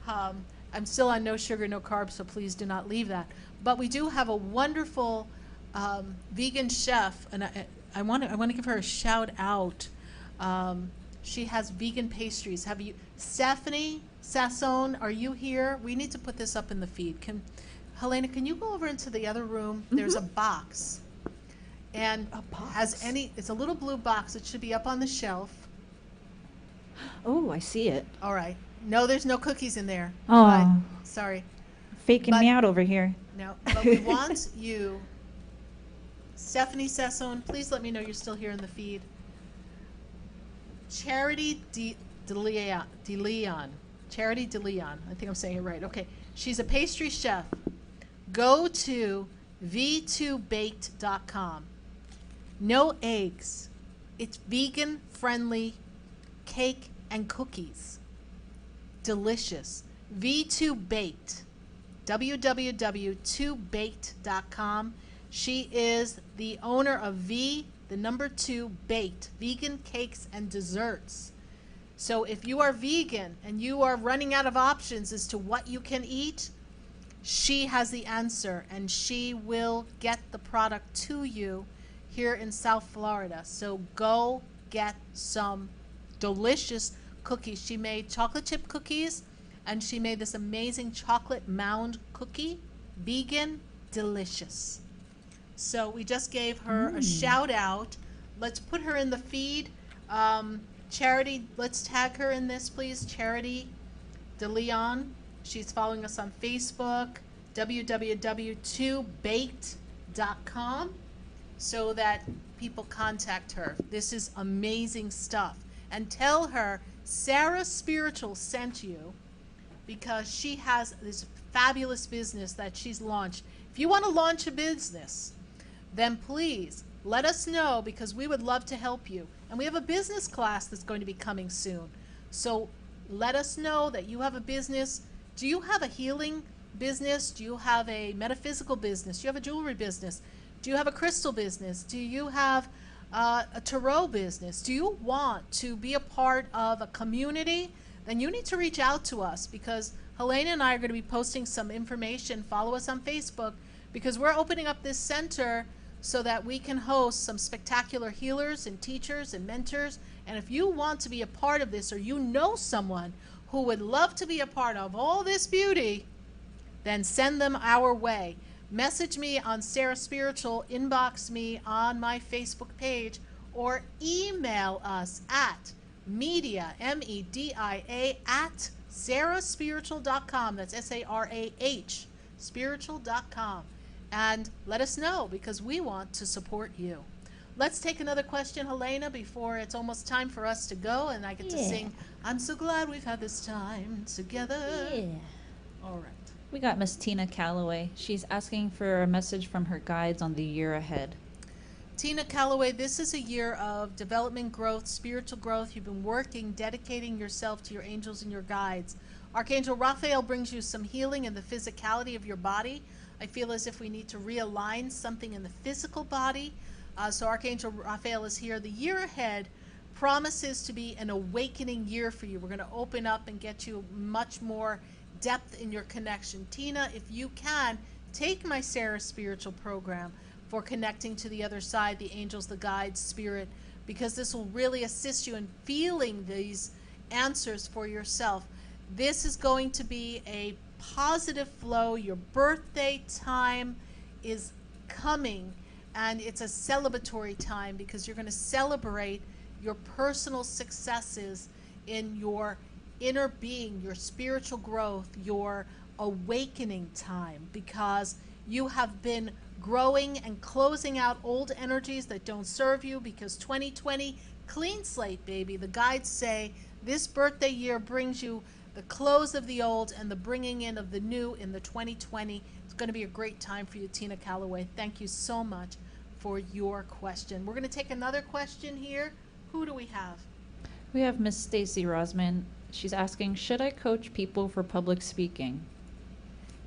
I'm still on no sugar, no carbs, so please do not leave that. But we do have a wonderful vegan chef, and I want to give her a shout out. She has vegan pastries. Stephanie Sassone, are you here? We need to put this up in the feed. Helena, can you go over into the other room? Mm-hmm. There's a box. And it's a little blue box. It should be up on the shelf. Oh, I see it. All right. No, there's no cookies in there. Oh. Sorry. Faking me out over here. No, but we want you, Stephanie Sassone, please let me know you're still here in the feed. Charity DeLeon. Charity DeLeon. I think I'm saying it right. Okay. She's a pastry chef. Go to v2baked.com. No eggs. It's vegan friendly cake and cookies. Delicious. V2baked. www.2baked.com. She is the owner of V2 Baked, vegan cakes and desserts. So if you are vegan and you are running out of options as to what you can eat, she has the answer, and she will get the product to you here in South Florida. So go get some delicious cookies. She made chocolate chip cookies, and she made this amazing chocolate mound cookie, vegan, delicious. So we just gave her a shout out. Let's put her in the feed. Charity, let's tag her in this, please. Charity DeLeon. She's following us on Facebook, www.2baked.com, so that people contact her. This is amazing stuff. And tell her Sarah Spiritual sent you, because she has this fabulous business that she's launched. If you want to launch a business, then please let us know, because we would love to help you. And we have a business class that's going to be coming soon. So let us know that you have a business. Do you have a healing business? Do you have a metaphysical business? Do you have a jewelry business? Do you have a crystal business? Do you have a tarot business? Do you want to be a part of a community? Then you need to reach out to us, because Helena and I are going to be posting some information. Follow us on Facebook, because we're opening up this center so that we can host some spectacular healers and teachers and mentors. And if you want to be a part of this, or you know someone who would love to be a part of all this beauty, then send them our way. Message me on Sarah Spiritual, inbox me on my Facebook page, or email us at media, MEDIA, at SarahSpiritual.com. That's SARAH, spiritual.com. And let us know, because we want to support you. let's take another question, Helena, before it's almost time for us to go and I get to Yeah. sing, I'm so glad we've had this time together. Yeah. All right. We got Miss Tina Calloway. She's asking for a message from her guides on the year ahead. Tina Calloway, this is a year of development, growth, spiritual growth. You've been working, dedicating yourself to your angels and your guides. Archangel Raphael brings you some healing in the physicality of your body. I feel as if we need to realign something in the physical body. So Archangel Raphael is here. The year ahead promises to be an awakening year for you. We're going to open up and get you much more depth in your connection. Tina, if you can, take my SarahSpiritual program for connecting to the other side, the angels, the guides, spirit, because this will really assist you in feeling these answers for yourself. This is going to be a positive flow. Your birthday time is coming, and it's a celebratory time because you're going to celebrate your personal successes in your inner being, your spiritual growth, your awakening time, because you have been growing and closing out old energies that don't serve you, because 2020, clean slate, baby. The guides say this birthday year brings you the close of the old and the bringing in of the new in the 2020. It's going to be a great time for you, Tina Calloway. Thank you so much for your question. We're going to take another question here. Who do we have? We have Miss Stacy Rosman. She's asking, should I coach people for public speaking?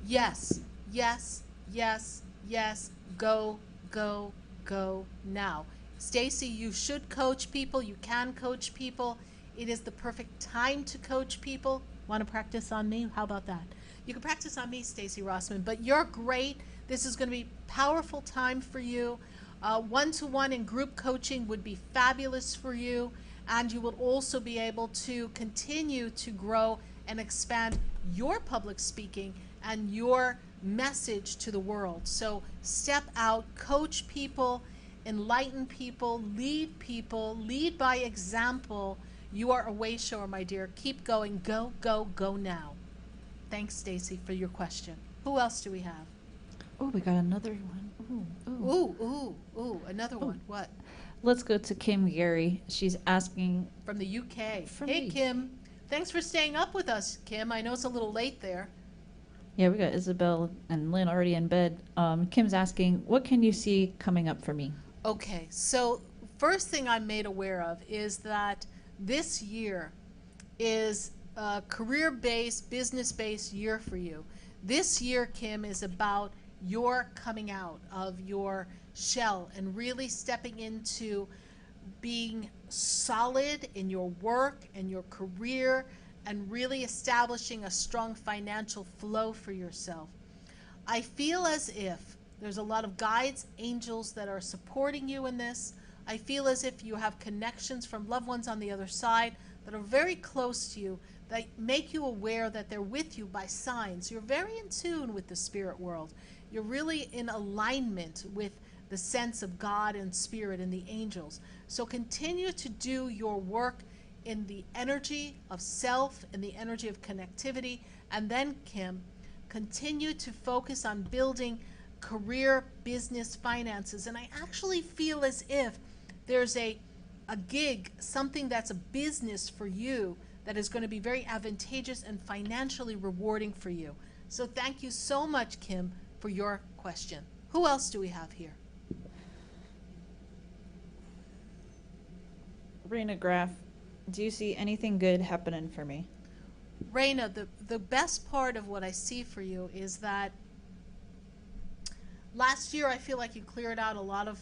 Yes, yes, yes, yes. Go, go, go now. Stacy, you should coach people. You can coach people. It is the perfect time to coach people. Want to practice on me? How about that? You can practice on me, Stacy Rossman, but you're great. This is going to be a powerful time for you. One-to-one and group coaching would be fabulous for you, and you will also be able to continue to grow and expand your public speaking and your message to the world. So step out, coach people, enlighten people, lead by example. You are a way shower, my dear. Keep going. Go, go, go now. Thanks, Stacy, for your question. Who else do we have? Oh, we got another one. Ooh, another one. What? Let's go to Kim Gary. She's asking From the UK. From Hey, the- Kim. Thanks for staying up with us, Kim. I know it's a little late there. Yeah, we got Isabel and Lynn already in bed. Kim's asking, what can you see coming up for me? Okay, so first thing I'm made aware of is that this year is a career-based, business-based year for you. This year, Kim, is about your coming out of your shell and really stepping into being solid in your work and your career and really establishing a strong financial flow for yourself. I feel as if there's a lot of guides, angels that are supporting you in this. I feel as if you have connections from loved ones on the other side that are very close to you, that make you aware that they're with you by signs. You're very in tune with the spirit world. You're really in alignment with the sense of God and spirit and the angels. So continue to do your work in the energy of self, in the energy of connectivity, and then, Kim, continue to focus on building career, business, finances. And I actually feel as if there's a gig, something that's a business for you that is going to be very advantageous and financially rewarding for you. So thank you so much, Kim, for your question. Who else do we have here? Raina Graff, do you see anything good happening for me? Raina, the best part of what I see for you is that last year I feel like you cleared out a lot of,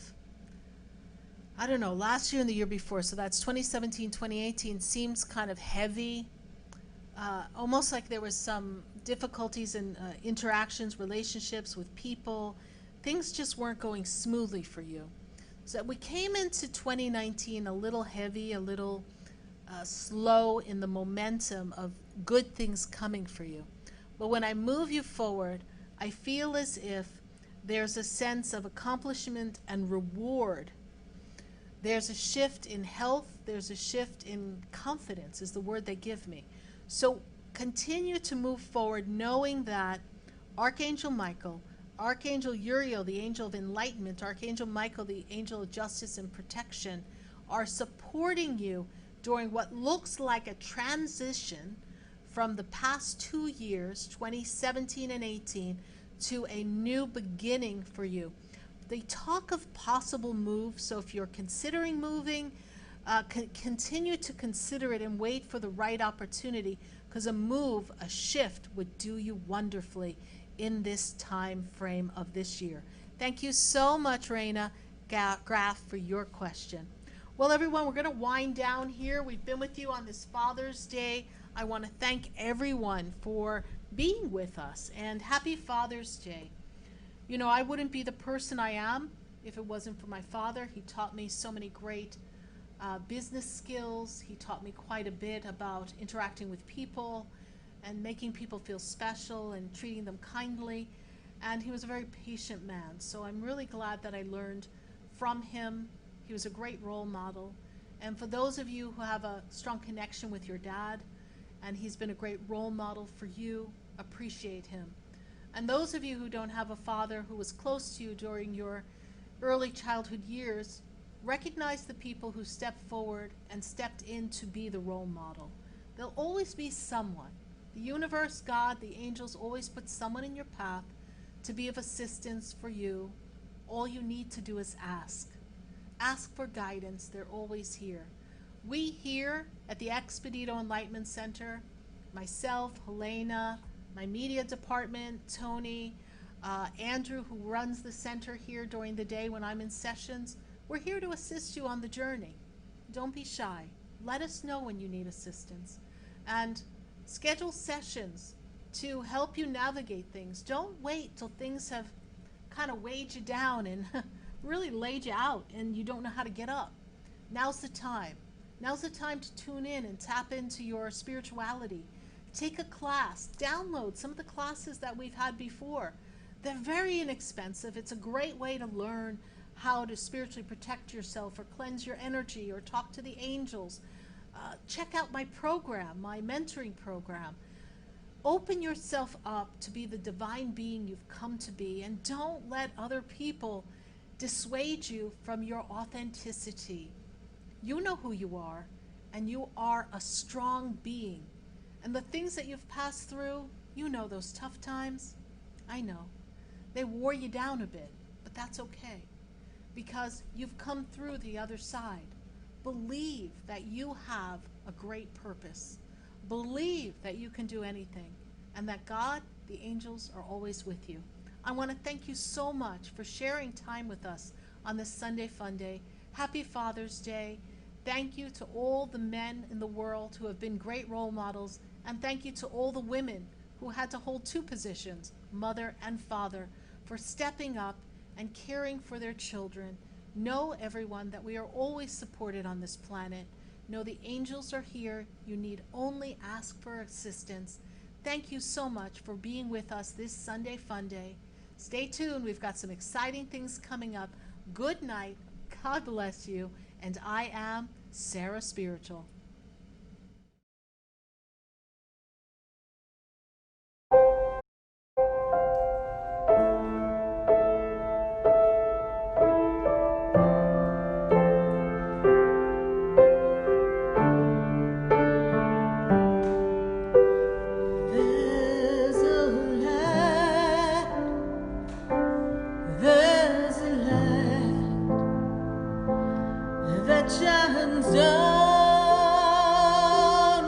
I don't know, last year and the year before, so that's 2017, 2018 seems kind of heavy, almost like there was some difficulties in interactions, relationships with people. Things just weren't going smoothly for you. So we came into 2019 a little heavy, a little slow in the momentum of good things coming for you. But when I move you forward, I feel as if there's a sense of accomplishment and reward. There's a shift in health, there's a shift in confidence is the word they give me. So continue to move forward knowing that Archangel Michael, Archangel Uriel, the angel of enlightenment, Archangel Michael, the angel of justice and protection, are supporting you during what looks like a transition from the past 2 years, 2017 and 18, to a new beginning for you. They talk of possible moves, so if you're considering moving, continue to consider it and wait for the right opportunity, because a move, a shift, would do you wonderfully in this time frame of this year. Thank you so much, Raina Graf, for your question. Well, everyone, we're going to wind down here. We've been with you on this Father's Day. I want to thank everyone for being with us, and happy Father's Day. You know, I wouldn't be the person I am if it wasn't for my father. He taught me so many great business skills. He taught me quite a bit about interacting with people and making people feel special and treating them kindly. And he was a very patient man. So I'm really glad that I learned from him. He was a great role model. And for those of you who have a strong connection with your dad, and he's been a great role model for you, appreciate him. And those of you who don't have a father who was close to you during your early childhood years, recognize the people who stepped forward and stepped in to be the role model. There'll always be someone. The universe, God, the angels always put someone in your path to be of assistance for you. All you need to do is ask. Ask for guidance. They're always here. We here at the Expedito Enlightenment Center, myself, Helena, my media department, Tony, Andrew, who runs the center here during the day when I'm in sessions, we're here to assist you on the journey. Don't be shy. Let us know when you need assistance. And schedule sessions to help you navigate things. Don't wait till things have kind of weighed you down and really laid you out and you don't know how to get up. Now's the time. Now's the time to tune in and tap into your spirituality. Take a class. Download some of the classes that we've had before. They're very inexpensive. It's a great way to learn how to spiritually protect yourself or cleanse your energy or talk to the angels. Check out my program, my mentoring program. Open yourself up to be the divine being you've come to be, and don't let other people dissuade you from your authenticity. You know who you are, and you are a strong being. And the things that you've passed through, you know those tough times. I know. They wore you down a bit, but that's okay, because you've come through the other side. Believe that you have a great purpose. Believe that you can do anything, and that God, the angels, are always with you. I want to thank you so much for sharing time with us on this Sunday Funday. Happy Father's Day. Thank you to all the men in the world who have been great role models, and thank you to all the women who had to hold two positions, mother and father, for stepping up and caring for their children. Know, everyone, that we are always supported on this planet. Know the angels are here. You need only ask for assistance. Thank you so much for being with us this Sunday Funday. Stay tuned. We've got some exciting things coming up. Good night. God bless you. And I am Sarah Spiritual. Shines down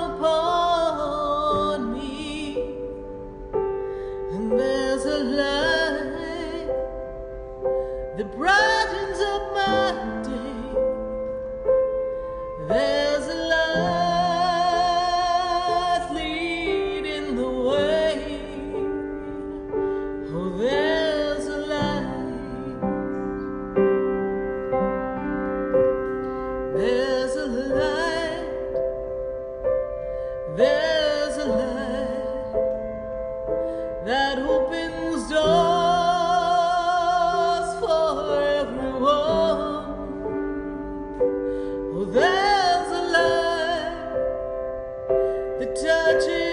upon me, and there's a light that brightens up my day. There's a light leading the way. Oh, there's a light. There's a light, there's a light that opens doors for everyone. Oh, there's a light that touches